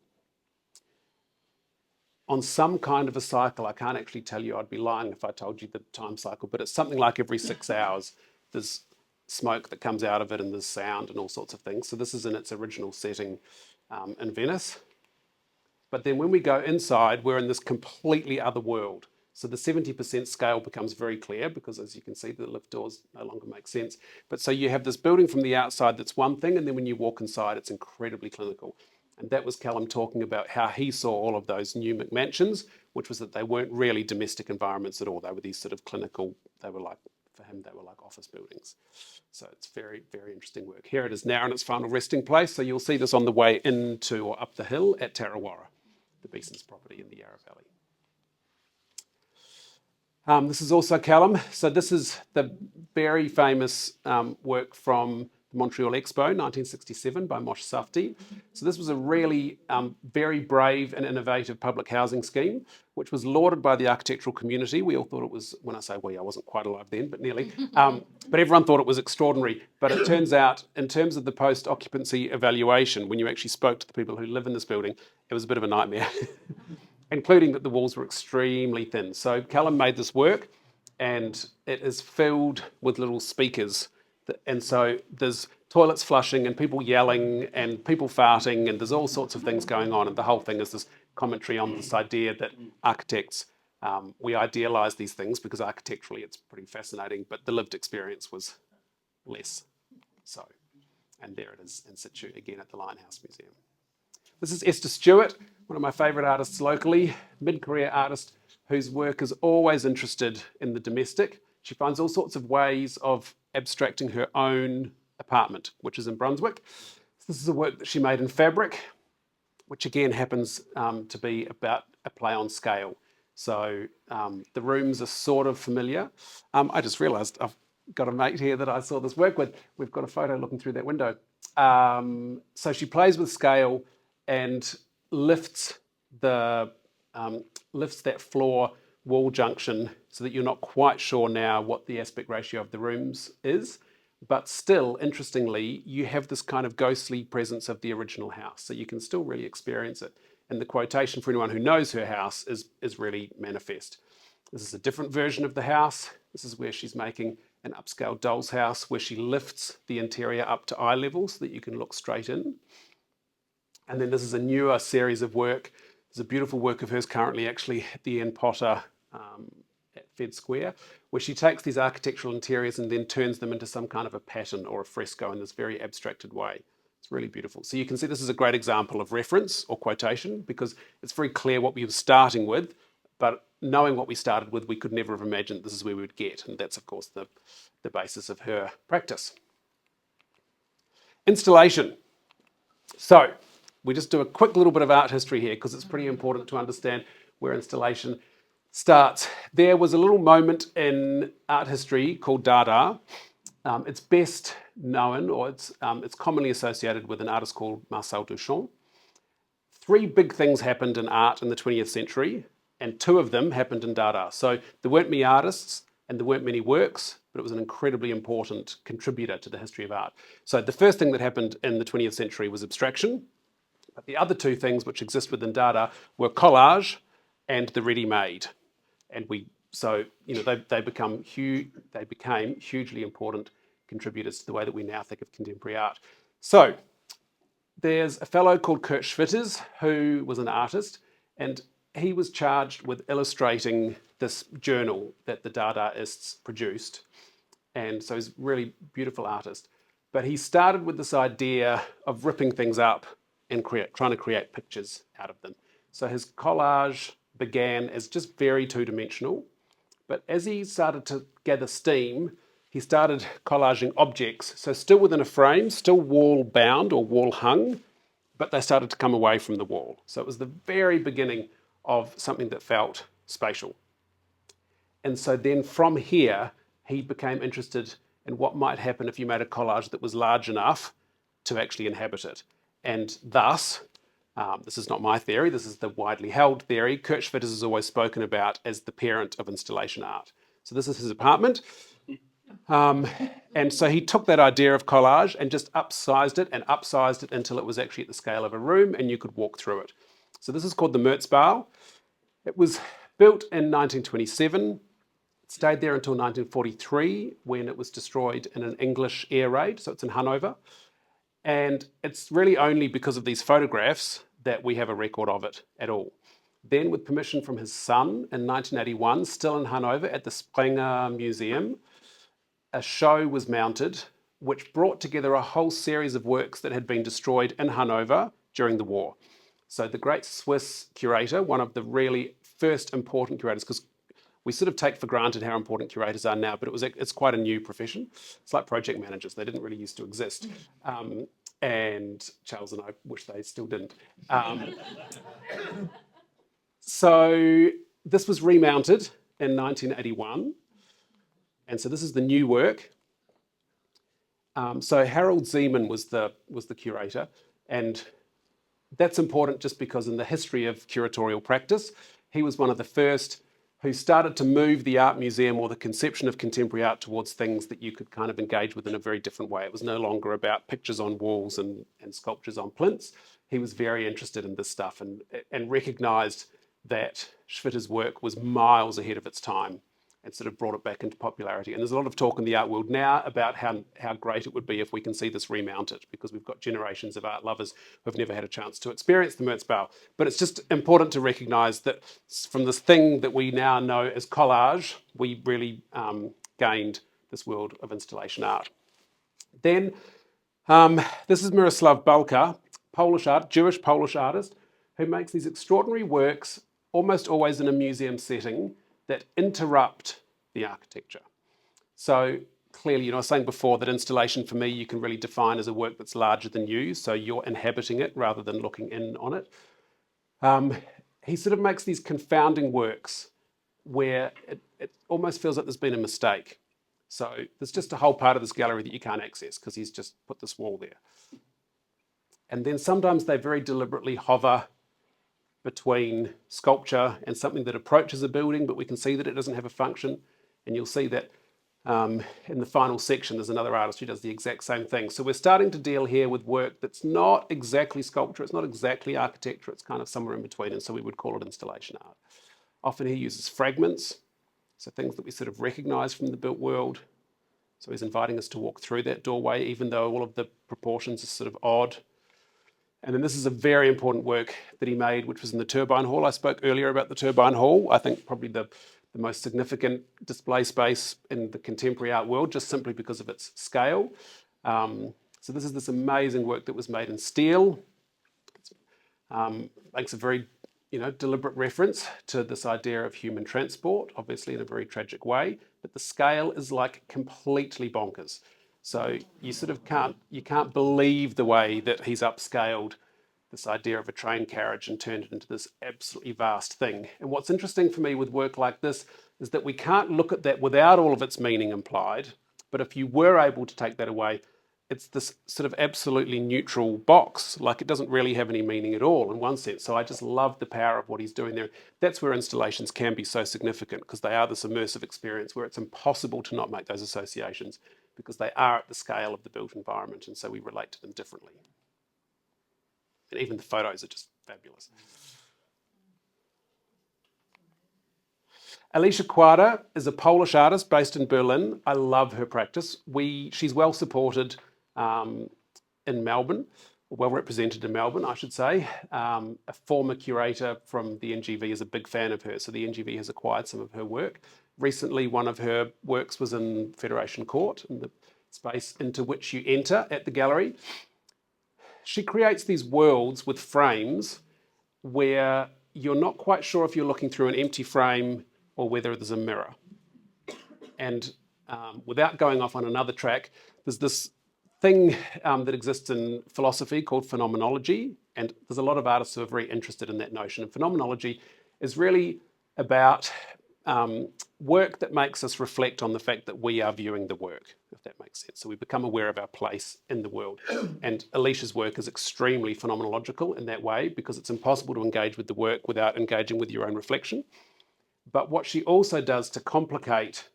On some kind of a cycle, I can't actually tell you, I'd be lying if I told you the time cycle, but it's something like every 6 hours, there's smoke that comes out of it and there's sound and all sorts of things. So this is in its original setting in Venice. But then when we go inside, we're in this completely other world. So the 70% scale becomes very clear because, as you can see, the lift doors no longer make sense. But so you have this building from the outside that's one thing, and then when you walk inside, it's incredibly clinical. And that was Callum talking about how he saw all of those new McMansions, which was that they weren't really domestic environments at all. They were these sort of clinical, for him, they were like office buildings. So it's very, very interesting work. Here it is now in its final resting place. So you'll see this on the way into or up the hill at Tarawara, the Beeson's property in the Yarra This is also Callum. So this is the very famous work from the Montreal Expo, 1967, by Moshe Safdie. So this was a really very brave and innovative public housing scheme, which was lauded by the architectural community. We all thought it was, when I say we, I wasn't quite alive then, but nearly. But everyone thought it was extraordinary. But it turns out, in terms of the post-occupancy evaluation, when you actually spoke to the people who live in this building, it was a bit of a nightmare. Including that the walls were extremely thin. So Callum made this work, and it is filled with little speakers. And so there's toilets flushing and people yelling and people farting, and there's all sorts of things going on. And the whole thing is this commentary on this idea that architects, we idealize these things because architecturally it's pretty fascinating, but the lived experience was less so. And there it is in situ again at the Limehouse Museum. This is Esther Stewart, one of my favourite artists locally, mid-career artist whose work is always interested in the domestic. She finds all sorts of ways of abstracting her own apartment, which is in Brunswick. This is a work that she made in fabric, which again happens to be about a play on scale. So the rooms are sort of familiar. I just realised I've got a mate here that I saw this work with. We've got a photo looking through that window. So she plays with scale and lifts that floor wall junction so that you're not quite sure now what the aspect ratio of the rooms is. But still, interestingly, you have this kind of ghostly presence of the original house. So you can still really experience it. And the quotation for anyone who knows her house is really manifest. This is a different version of the house. This is where she's making an upscale doll's house where she lifts the interior up to eye level so that you can look straight in. And then this is a newer series of work. There's a beautiful work of hers currently actually at the Ian Potter at Fed Square, where she takes these architectural interiors and then turns them into some kind of a pattern or a fresco in this very abstracted way. It's really beautiful. So you can see this is a great example of reference or quotation because it's very clear what we were starting with, but knowing what we started with, we could never have imagined this is where we would get. And that's, of course, the basis of her practice. Installation. So we just do a quick little bit of art history here because it's pretty important to understand where installation starts. There was a little moment in art history called Dada. It's best known, or it's commonly associated with an artist called Marcel Duchamp. Three big things happened in art in the 20th century, and two of them happened in Dada. So there weren't many artists and there weren't many works, but it was an incredibly important contributor to the history of art. So the first thing that happened in the 20th century was abstraction. But the other two things which exist within Dada were collage and the ready-made. And they became hugely important contributors to the way that we now think of contemporary art. So there's a fellow called Kurt Schwitters who was an artist, and he was charged with illustrating this journal that the Dadaists produced. And so he's a really beautiful artist. But he started with this idea of ripping things up and trying to create pictures out of them. So his collage began as just very two-dimensional, but as he started to gather steam, he started collaging objects, so still within a frame, still wall-bound or wall-hung, but they started to come away from the wall. So it was the very beginning of something that felt spatial. And so then from here, he became interested in what might happen if you made a collage that was large enough to actually inhabit it. And thus, this is not my theory, this is the widely held theory, Kurt Schwitters is always spoken about as the parent of installation art. So this is his apartment. And so he took that idea of collage and just upsized it until it was actually at the scale of a room and you could walk through it. So this is called the Merzbau. It was built in 1927. It stayed there until 1943 when it was destroyed in an English air raid. So it's in Hanover. And it's really only because of these photographs that we have a record of it at all. Then, with permission from his son in 1981, still in Hanover at the Springer Museum, a show was mounted which brought together a whole series of works that had been destroyed in Hanover during the war. So the great Swiss curator, one of the really first important curators, because we sort of take for granted how important curators are now, but it's quite a new profession. It's like project managers. They didn't really used to exist. And Charles and I wish they still didn't. So this was remounted in 1981. And so this is the new work. So Harold Zeman was the curator, and that's important just because in the history of curatorial practice, he was one of the first who started to move the art museum or the conception of contemporary art towards things that you could kind of engage with in a very different way. It was no longer about pictures on walls and sculptures on plinths. He was very interested in this stuff and recognised that Schwitter's work was miles ahead of its time and sort of brought it back into popularity. And there's a lot of talk in the art world now about how great it would be if we can see this remounted, because we've got generations of art lovers who've never had a chance to experience the Merzbau. But it's just important to recognise that from this thing that we now know as collage, we really gained this world of installation art. Then, this is Miroslav Balka, Jewish Polish artist, who makes these extraordinary works, almost always in a museum setting, that interrupt the architecture. So clearly, I was saying before that installation for me, you can really define as a work that's larger than you, so you're inhabiting it rather than looking in on it. He sort of makes these confounding works where it almost feels like there's been a mistake. So there's just a whole part of this gallery that you can't access because he's just put this wall there. And then sometimes they very deliberately hover between sculpture and something that approaches a building, but we can see that it doesn't have a function. And you'll see that in the final section, there's another artist who does the exact same thing. So we're starting to deal here with work that's not exactly sculpture, it's not exactly architecture, it's kind of somewhere in between, and so we would call it installation art. Often he uses fragments, so things that we sort of recognise from the built world. So he's inviting us to walk through that doorway, even though all of the proportions are sort of odd. And then this is a very important work that he made, which was in the Turbine Hall. I spoke earlier about the Turbine Hall. I think probably the most significant display space in the contemporary art world, just simply because of its scale. So this is this amazing work that was made in steel. Makes a very deliberate reference to this idea of human transport, obviously in a very tragic way, but the scale is like completely bonkers. So you sort of can't believe the way that he's upscaled this idea of a train carriage and turned it into this absolutely vast thing. And what's interesting for me with work like this is that we can't look at that without all of its meaning implied, but if you were able to take that away, it's this sort of absolutely neutral box, like it doesn't really have any meaning at all in one sense. So I just love the power of what he's doing there. That's where installations can be so significant, because they are this immersive experience where it's impossible to not make those associations, because they are at the scale of the built environment, and so we relate to them differently. And even the photos are just fabulous. Alicia Quadra is a Polish artist based in Berlin. I love her practice. She's well supported in Melbourne, or well represented in Melbourne, I should say. A former curator from the NGV is a big fan of her, so the NGV has acquired some of her work. Recently, one of her works was in Federation Court, in the space into which you enter at the gallery. She creates these worlds with frames where you're not quite sure if you're looking through an empty frame or whether there's a mirror. And without going off on another track, there's this thing that exists in philosophy called phenomenology, and there's a lot of artists who are very interested in that notion. And phenomenology is really about work that makes us reflect on the fact that we are viewing the work, if that makes sense. So we become aware of our place in the world. And Alicia's work is extremely phenomenological in that way, because it's impossible to engage with the work without engaging with your own reflection. But what she also does to complicate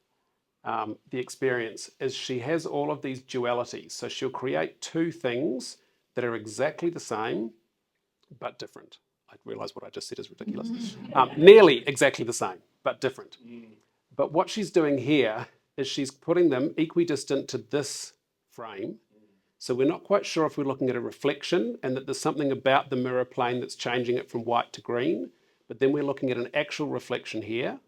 the experience is she has all of these dualities. So she'll create two things that are exactly the same, but different. I realise what I just said is ridiculous. Nearly exactly the same, but different. But what she's doing here is she's putting them equidistant to this frame. So we're not quite sure if we're looking at a reflection and that there's something about the mirror plane that's changing it from white to green, but then we're looking at an actual reflection here.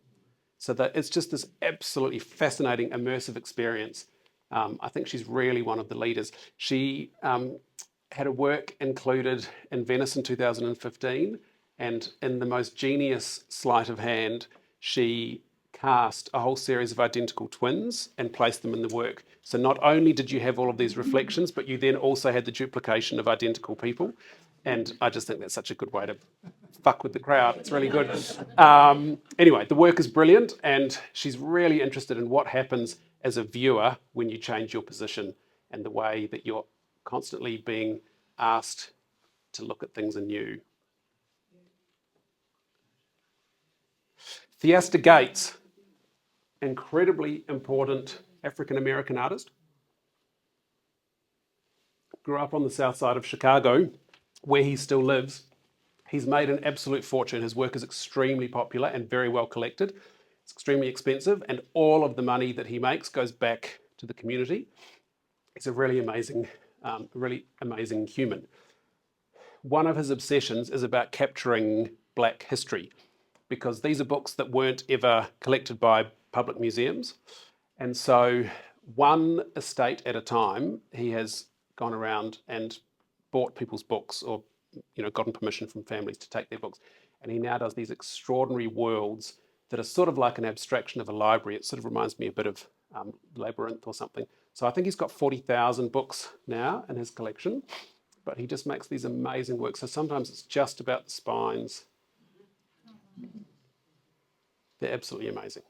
So that it's just this absolutely fascinating immersive experience. I think she's really one of the leaders. She had a work included in Venice in 2015, and in the most genius sleight of hand, she cast a whole series of identical twins and placed them in the work. So not only did you have all of these reflections, but you then also had the duplication of identical people. And I just think that's such a good way to fuck with the crowd. It's really good. Anyway, the work is brilliant, and she's really interested in what happens as a viewer when you change your position and the way that you're constantly being asked to look at things anew. Theasta Gates, incredibly important African-American artist. Grew up on the south side of Chicago, where he still lives. He's made an absolute fortune. His work is extremely popular and very well collected. It's extremely expensive, and all of the money that he makes goes back to the community. He's a really amazing human. One of his obsessions is about capturing Black history, because these are books that weren't ever collected by public museums. And so one estate at a time, he has gone around and bought people's books, or gotten permission from families to take their books. And he now does these extraordinary worlds that are sort of like an abstraction of a library. It sort of reminds me a bit of Labyrinth or something. So I think he's got 40,000 books now in his collection, but he just makes these amazing works. So sometimes it's just about the spines. They're absolutely amazing.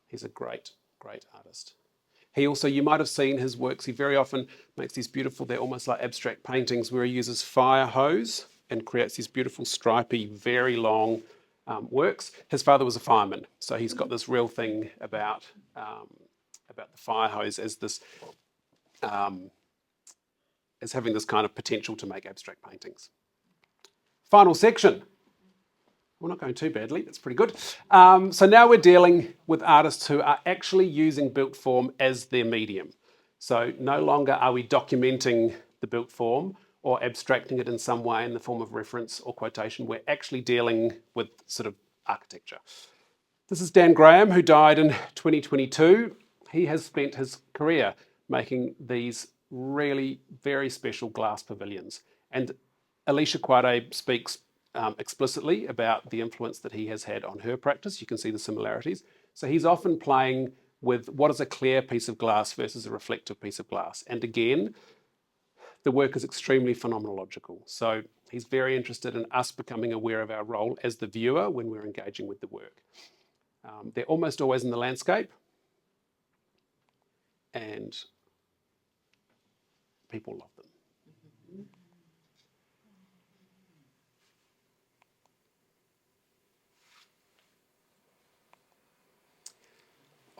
He's a great, great artist. He also, you might have seen his works, he very often makes these beautiful, they're almost like abstract paintings where he uses fire hose and creates these beautiful stripy, very long works. His father was a fireman, so he's got this real thing about the fire hose as this, as having this kind of potential to make abstract paintings. Final section. We're not going too badly, that's pretty good. So now we're dealing with artists who are actually using built form as their medium. So no longer are we documenting the built form or abstracting it in some way in the form of reference or quotation. We're actually dealing with sort of architecture. This is Dan Graham, who died in 2022. He has spent his career making these really very special glass pavilions. And Alicia Quade speaks explicitly about the influence that he has had on her practice. You can see the similarities. So he's often playing with what is a clear piece of glass versus a reflective piece of glass. And again, the work is extremely phenomenological. So he's very interested in us becoming aware of our role as the viewer when we're engaging with the work. They're almost always in the landscape, and people love them.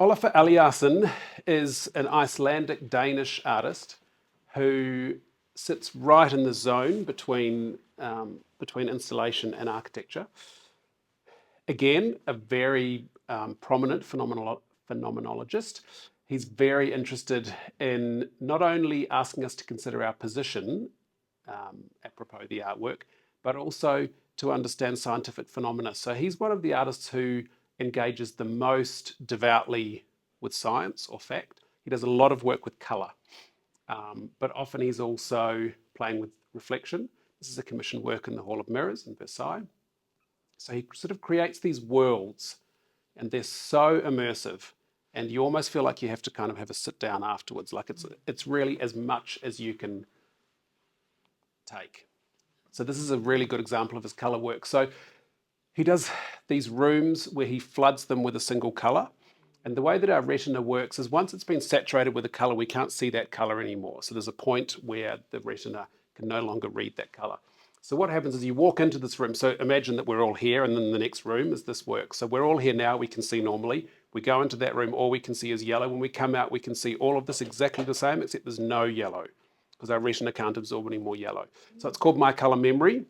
Ólafur Eliasson is an Icelandic Danish artist who sits right in the zone between installation and architecture. Again, a very prominent phenomenologist. He's very interested in not only asking us to consider our position apropos the artwork, but also to understand scientific phenomena. So he's one of the artists who engages the most devoutly with science or fact. He does a lot of work with colour, but often he's also playing with reflection. This is a commissioned work in the Hall of Mirrors in Versailles. So he sort of creates these worlds, and they're so immersive, and you almost feel like you have to kind of have a sit down afterwards. Like it's really as much as you can take. So this is a really good example of his colour work. So he does these rooms where he floods them with a single colour. And the way that our retina works is once it's been saturated with a colour, we can't see that colour anymore. So there's a point where the retina can no longer read that colour. So what happens is you walk into this room. So imagine that we're all here, and then the next room is this work. So we're all here now, we can see normally. We go into that room, all we can see is yellow. When we come out, we can see all of this exactly the same, except there's no yellow, because our retina can't absorb any more yellow. So it's called my colour memory.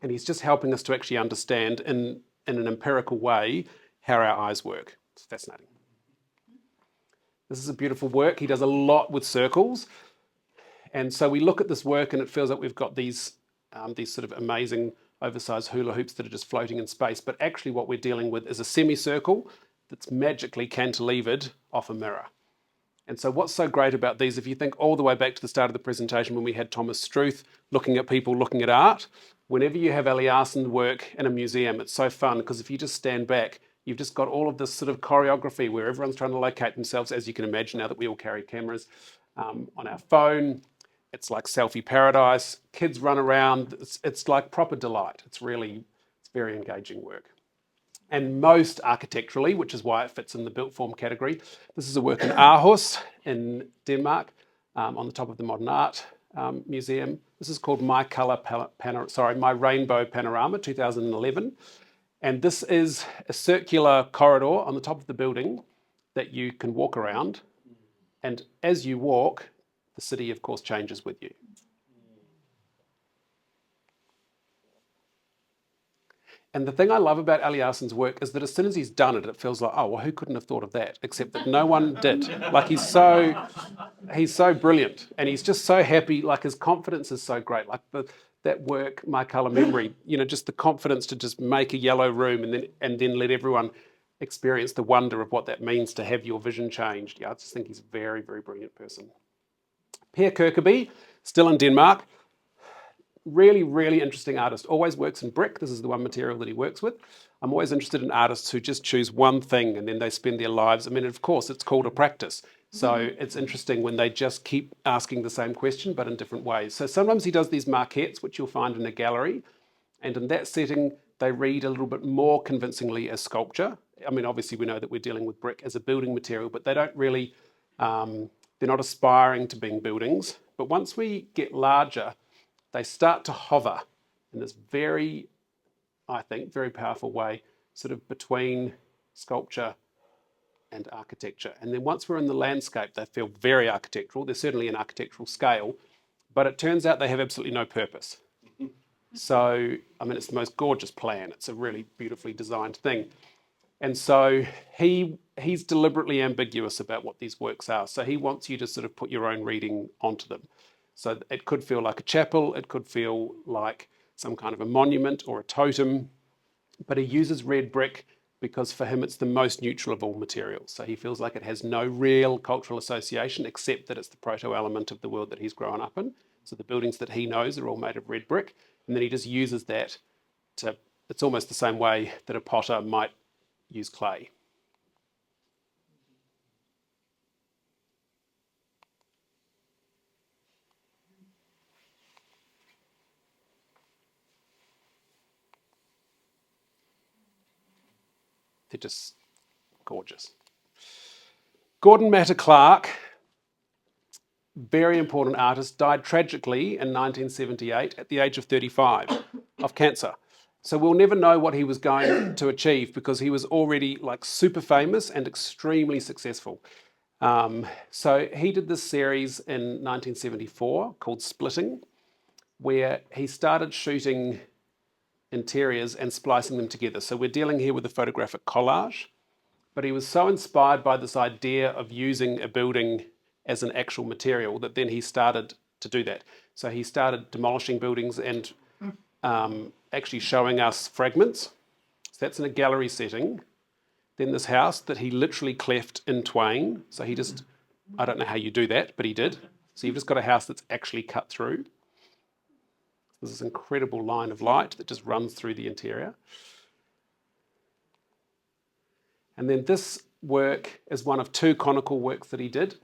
And he's just helping us to actually understand in an empirical way how our eyes work. It's fascinating. This is a beautiful work. He does a lot with circles. And so we look at this work and it feels like we've got these sort of amazing oversized hula hoops that are just floating in space. But actually what we're dealing with is a semicircle that's magically cantilevered off a mirror. And so what's so great about these, if you think all the way back to the start of the presentation when we had Thomas Struth looking at people looking at art, whenever you have Eliasson work in a museum, it's so fun because if you just stand back, you've just got all of this sort of choreography where everyone's trying to locate themselves, as you can imagine now that we all carry cameras on our phone. It's like selfie paradise. Kids run around. It's like proper delight. It's very engaging work. And most architecturally, which is why it fits in the built form category, this is a work in Aarhus in Denmark, on the top of the Modern Art Museum. This is called My Rainbow Panorama 2011. And this is a circular corridor on the top of the building that you can walk around. And as you walk, the city, of course, changes with you. And the thing I love about Eliassen's work is that as soon as he's done it, it feels like, oh, well, who couldn't have thought of that? Except that no one did. Like, he's so brilliant, and he's just so happy. Like, his confidence is so great. Like that work, My Colour Memory, just the confidence to just make a yellow room and then let everyone experience the wonder of what that means to have your vision changed. Yeah, I just think he's a very, very brilliant person. Per Kirkeby, still in Denmark. Really, really interesting artist. Always works in brick. This is the one material that he works with. I'm always interested in artists who just choose one thing and then they spend their lives. I mean, of course, it's called a practice. So it's interesting when they just keep asking the same question, but in different ways. So sometimes he does these maquettes, which you'll find in a gallery. And in that setting, they read a little bit more convincingly as sculpture. I mean, obviously, we know that we're dealing with brick as a building material, but they don't really, they're not aspiring to being buildings. But once we get larger, they start to hover in this very, I think, very powerful way, sort of between sculpture and architecture. And then once we're in the landscape, they feel very architectural. They're certainly an architectural scale, but it turns out they have absolutely no purpose. So, I mean, it's the most gorgeous plan. It's a really beautifully designed thing. And so he's deliberately ambiguous about what these works are. So he wants you to sort of put your own reading onto them. So it could feel like a chapel, it could feel like some kind of a monument or a totem, but he uses red brick because for him it's the most neutral of all materials. So he feels like it has no real cultural association except that it's the proto-element of the world that he's grown up in. So the buildings that he knows are all made of red brick, and then he just uses that to, it's almost the same way that a potter might use clay. They're just gorgeous. Gordon Matter Clark, very important artist, died tragically in 1978 at the age of 35 of cancer. So we'll never know what he was going to achieve because he was already like super famous and extremely successful. So he did this series in 1974 called Splitting, where he started shooting interiors and splicing them together. So we're dealing here with a photographic collage, but he was so inspired by this idea of using a building as an actual material that then he started to do that. So he started demolishing buildings and actually showing us fragments. So that's in a gallery setting. Then this house that he literally cleft in twain. So he just, I don't know how you do that, but he did. So you've just got a house that's actually cut through. There's this incredible line of light that just runs through the interior. And then this work is one of two conical works that he did.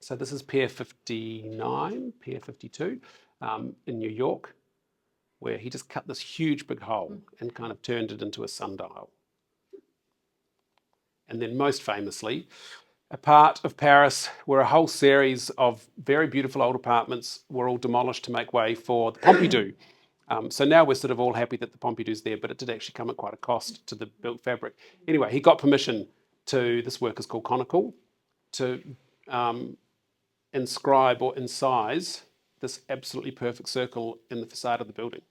So this is Pier 59, Pier 52 in New York, where he just cut this huge big hole and kind of turned it into a sundial. And then most famously, a part of Paris where a whole series of very beautiful old apartments were all demolished to make way for the Pompidou. So now we're sort of all happy that the Pompidou's there, but it did actually come at quite a cost to the built fabric. Anyway, he got permission to, this work is called Conical, to inscribe or incise this absolutely perfect circle in the facade of the building.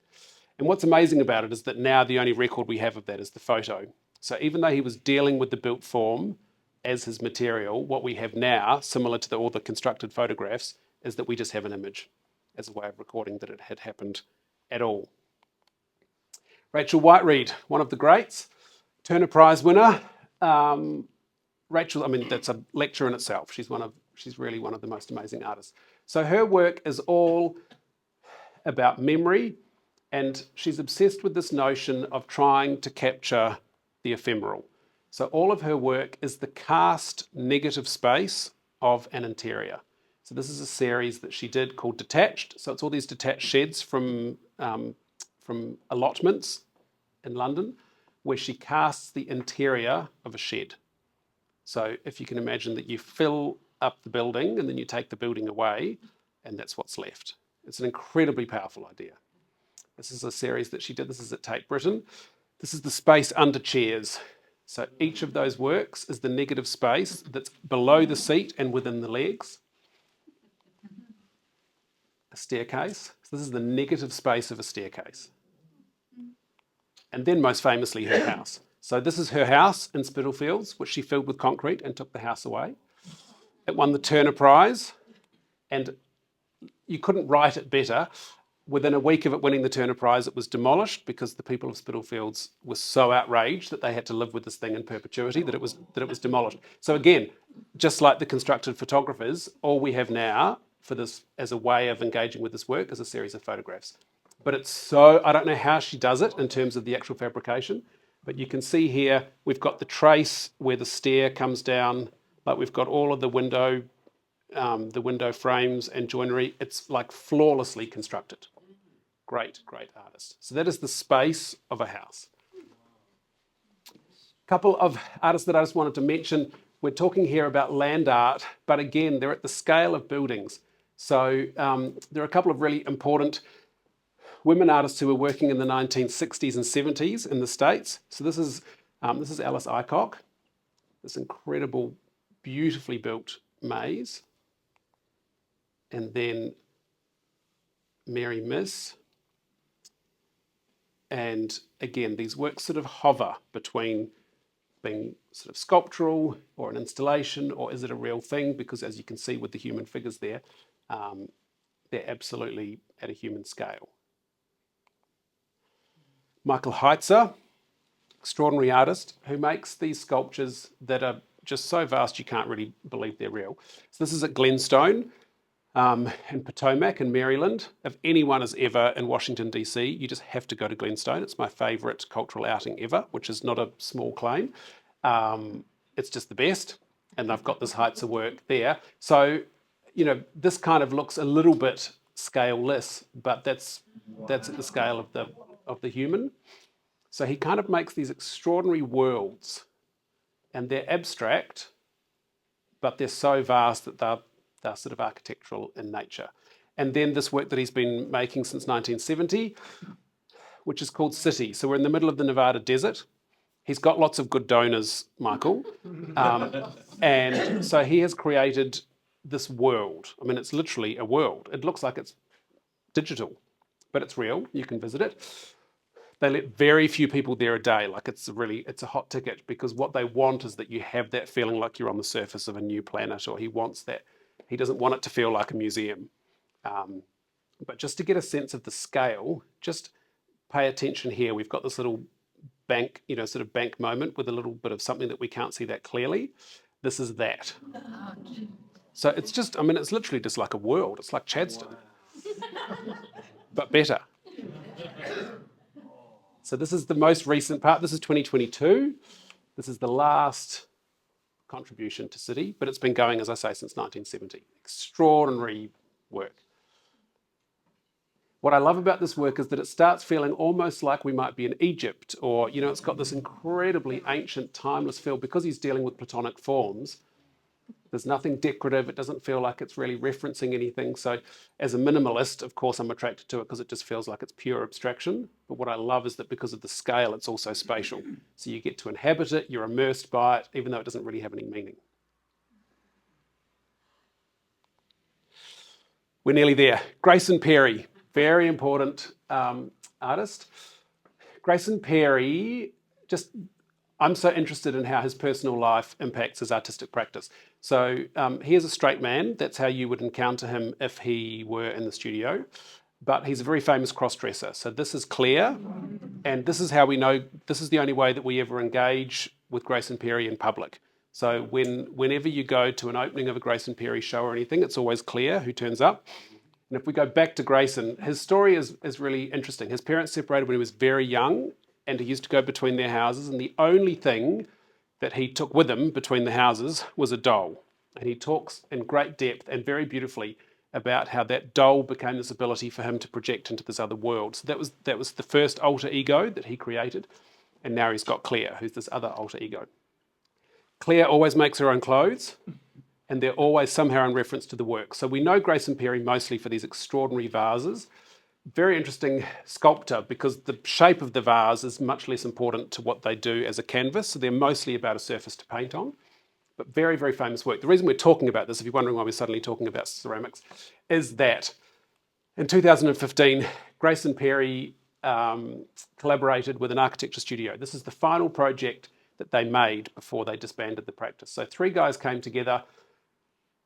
And what's amazing about it is that now the only record we have of that is the photo. So even though he was dealing with the built form as his material, what we have now, similar to all the constructed photographs, is that we just have an image as a way of recording that it had happened at all. Rachel Whiteread, one of the greats, Turner Prize winner. Rachel, I mean, that's a lecture in itself. She's really one of the most amazing artists. So her work is all about memory, and she's obsessed with this notion of trying to capture the ephemeral. So all of her work is the cast negative space of an interior. So this is a series that she did called Detached. So it's all these detached sheds from allotments in London, where she casts the interior of a shed. So if you can imagine that you fill up the building and then you take the building away, and that's what's left. It's an incredibly powerful idea. This is a series that she did. This is at Tate Britain. This is the space under chairs. So each of those works is the negative space that's below the seat and within the legs. A staircase. So this is the negative space of a staircase. And then most famously her house. So this is her house in Spitalfields, which she filled with concrete and took the house away. It won the Turner Prize, and you couldn't write it better. Within a week of it winning the Turner Prize, it was demolished because the people of Spitalfields were so outraged that they had to live with this thing in perpetuity that it was demolished. So again, just like the constructed photographers, all we have now for this as a way of engaging with this work is a series of photographs. But it's so, I don't know how she does it in terms of the actual fabrication, but you can see here we've got the trace where the stair comes down, like we've got all of the window frames and joinery. It's like flawlessly constructed. Great, great artist. So that is the space of a house. A couple of artists that I just wanted to mention. We're talking here about land art, but again, they're at the scale of buildings. So there are a couple of really important women artists who were working in the 1960s and 70s in the States. So this is Alice Aycock, this incredible, beautifully built maze. And then Mary Miss. And again, these works sort of hover between being sort of sculptural or an installation, or is it a real thing? Because as you can see with the human figures there, they're absolutely at a human scale. Michael Heitzer, extraordinary artist who makes these sculptures that are just so vast you can't really believe they're real. So this is at Glenstone in Potomac in Maryland. If anyone is ever in Washington, D.C., you just have to go to Glenstone. It's my favourite cultural outing ever, which is not a small claim. It's just the best. And I've got this Heitzer work there. So, you know, this kind of looks a little bit scaleless, but that's at the scale of the human. So he kind of makes these extraordinary worlds, and they're abstract, but they're so vast that they're sort of architectural in nature. And then this work that he's been making since 1970, which is called City. So we're in the middle of the Nevada desert. He's got lots of good donors, Michael. And so he has created this world. I mean, it's literally a world. It looks like it's digital, but it's real. You can visit it. They let very few people there a day. Like it's a hot ticket, because what they want is that you have that feeling like you're on the surface of a new planet, or he wants that. He doesn't want it to feel like a museum. But just to get a sense of the scale, just pay attention here. We've got this little bank, sort of bank moment with a little bit of something that we can't see that clearly. This is that. So it's just, it's literally just like a world. It's like Chadston, but better. So this is the most recent part. This is 2022. This is the last contribution to City, but it's been going, as I say, since 1970. Extraordinary work. What I love about this work is that it starts feeling almost like we might be in Egypt, or, it's got this incredibly ancient, timeless feel because he's dealing with Platonic forms. There's nothing decorative. It doesn't feel like it's really referencing anything. So as a minimalist, of course, I'm attracted to it because it just feels like it's pure abstraction. But what I love is that because of the scale, it's also spatial. So you get to inhabit it, you're immersed by it, even though it doesn't really have any meaning. We're nearly there. Grayson Perry, very important artist. Grayson Perry, I'm so interested in how his personal life impacts his artistic practice. So he is a straight man. That's how you would encounter him if he were in the studio. But he's a very famous cross-dresser. So this is clear. And this is how we know, this is the only way that we ever engage with Grayson Perry in public. So whenever you go to an opening of a Grayson Perry show or anything, it's always clear who turns up. And if we go back to Grayson, his story is really interesting. His parents separated when he was very young, and he used to go between their houses, and the only thing that he took with him between the houses was a doll. And he talks in great depth and very beautifully about how that doll became this ability for him to project into this other world. So that was the first alter ego that he created, and now he's got Claire, who's this other alter ego. Claire always makes her own clothes, and they're always somehow in reference to the work. So we know Grayson Perry mostly for these extraordinary vases. Very interesting sculptor, because the shape of the vase is much less important to what they do as a canvas. So they're mostly about a surface to paint on. But very, very famous work. The reason we're talking about this, if you're wondering why we're suddenly talking about ceramics, is that in 2015, Grayson Perry collaborated with an architecture studio. This is the final project that they made before they disbanded the practice. So 3 guys came together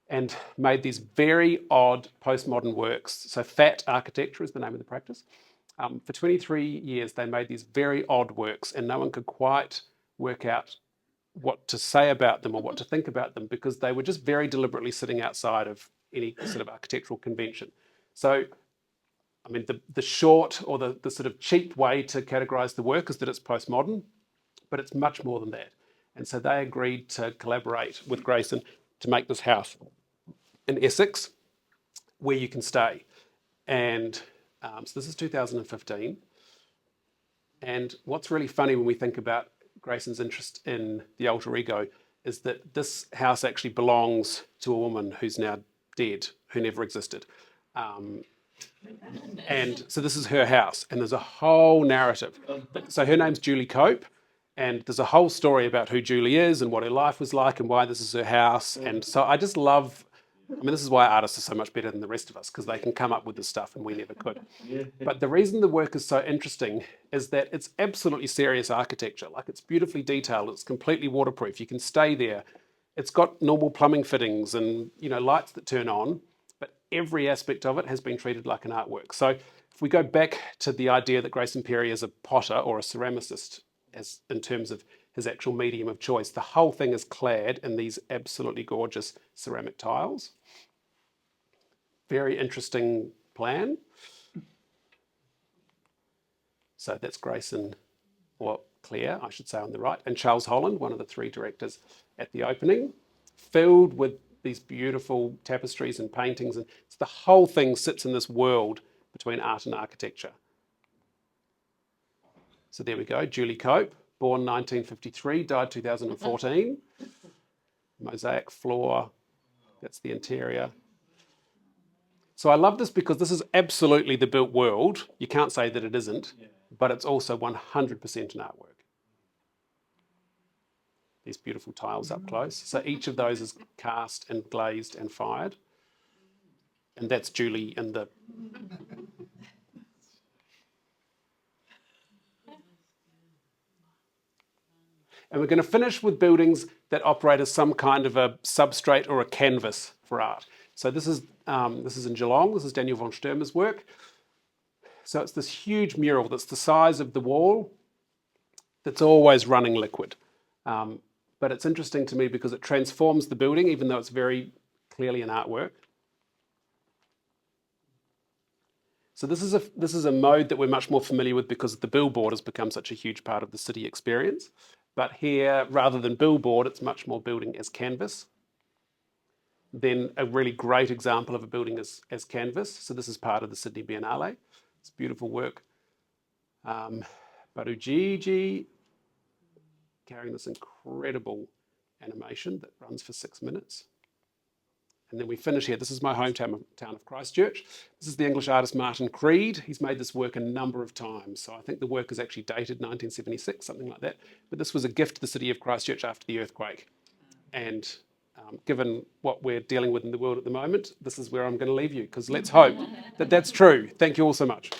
and made these very odd postmodern works. So Fat Architecture is the name of the practice. For 23 years, they made these very odd works, and no one could quite work out what to say about them or what to think about them, because they were just very deliberately sitting outside of any sort of architectural convention. So, I mean, the short or the sort of cheap way to categorize the work is that it's postmodern, but it's much more than that. And so they agreed to collaborate with Grayson to make this house in Essex where you can stay. And so this is 2015. And what's really funny when we think about Grayson's interest in the alter ego is that this house actually belongs to a woman who's now dead, who never existed. And so this is her house, and there's a whole narrative. So her name's Julie Cope, and there's a whole story about who Julie is and what her life was like and why this is her house. And so I just love, I mean, this is why artists are so much better than the rest of us, because they can come up with this stuff and we never could. But the reason the work is so interesting is that it's absolutely serious architecture. Like, it's beautifully detailed, it's completely waterproof, you can stay there. It's got normal plumbing fittings and, you know, lights that turn on, but every aspect of it has been treated like an artwork. So if we go back to the idea that Grayson Perry is a potter or a ceramicist, as in terms of his actual medium of choice, the whole thing is clad in these absolutely gorgeous ceramic tiles. Very interesting plan. So that's Grayson, or Claire, I should say, on the right, and Charles Holland, one of the 3 directors at the opening, filled with these beautiful tapestries and paintings. And so the whole thing sits in this world between art and architecture. So there we go, Julie Cope, born 1953, died 2014. Mosaic floor, that's the interior. So I love this because this is absolutely the built world. You can't say that it isn't, but it's also 100% an artwork. These beautiful tiles up close. So each of those is cast and glazed and fired. And that's Julie in the... And we're going to finish with buildings that operate as some kind of a substrate or a canvas for art. So this is in Geelong. This is Daniel von Sturmer's work. So it's this huge mural that's the size of the wall that's always running liquid. But it's interesting to me because it transforms the building, even though it's very clearly an artwork. So this is a mode that we're much more familiar with because the billboard has become such a huge part of the city experience. But here, rather than billboard, it's much more building as canvas. Then a really great example of a building as canvas. So this is part of the Sydney Biennale. It's beautiful work. Barujiji carrying this incredible animation that runs for 6 minutes. And then we finish here. This is my hometown of Christchurch. This is the English artist Martin Creed. He's made this work a number of times. So I think the work is actually dated 1976, something like that. But this was a gift to the city of Christchurch after the earthquake. And given what we're dealing with in the world at the moment, this is where I'm going to leave you, because let's hope that that's true. Thank you all so much.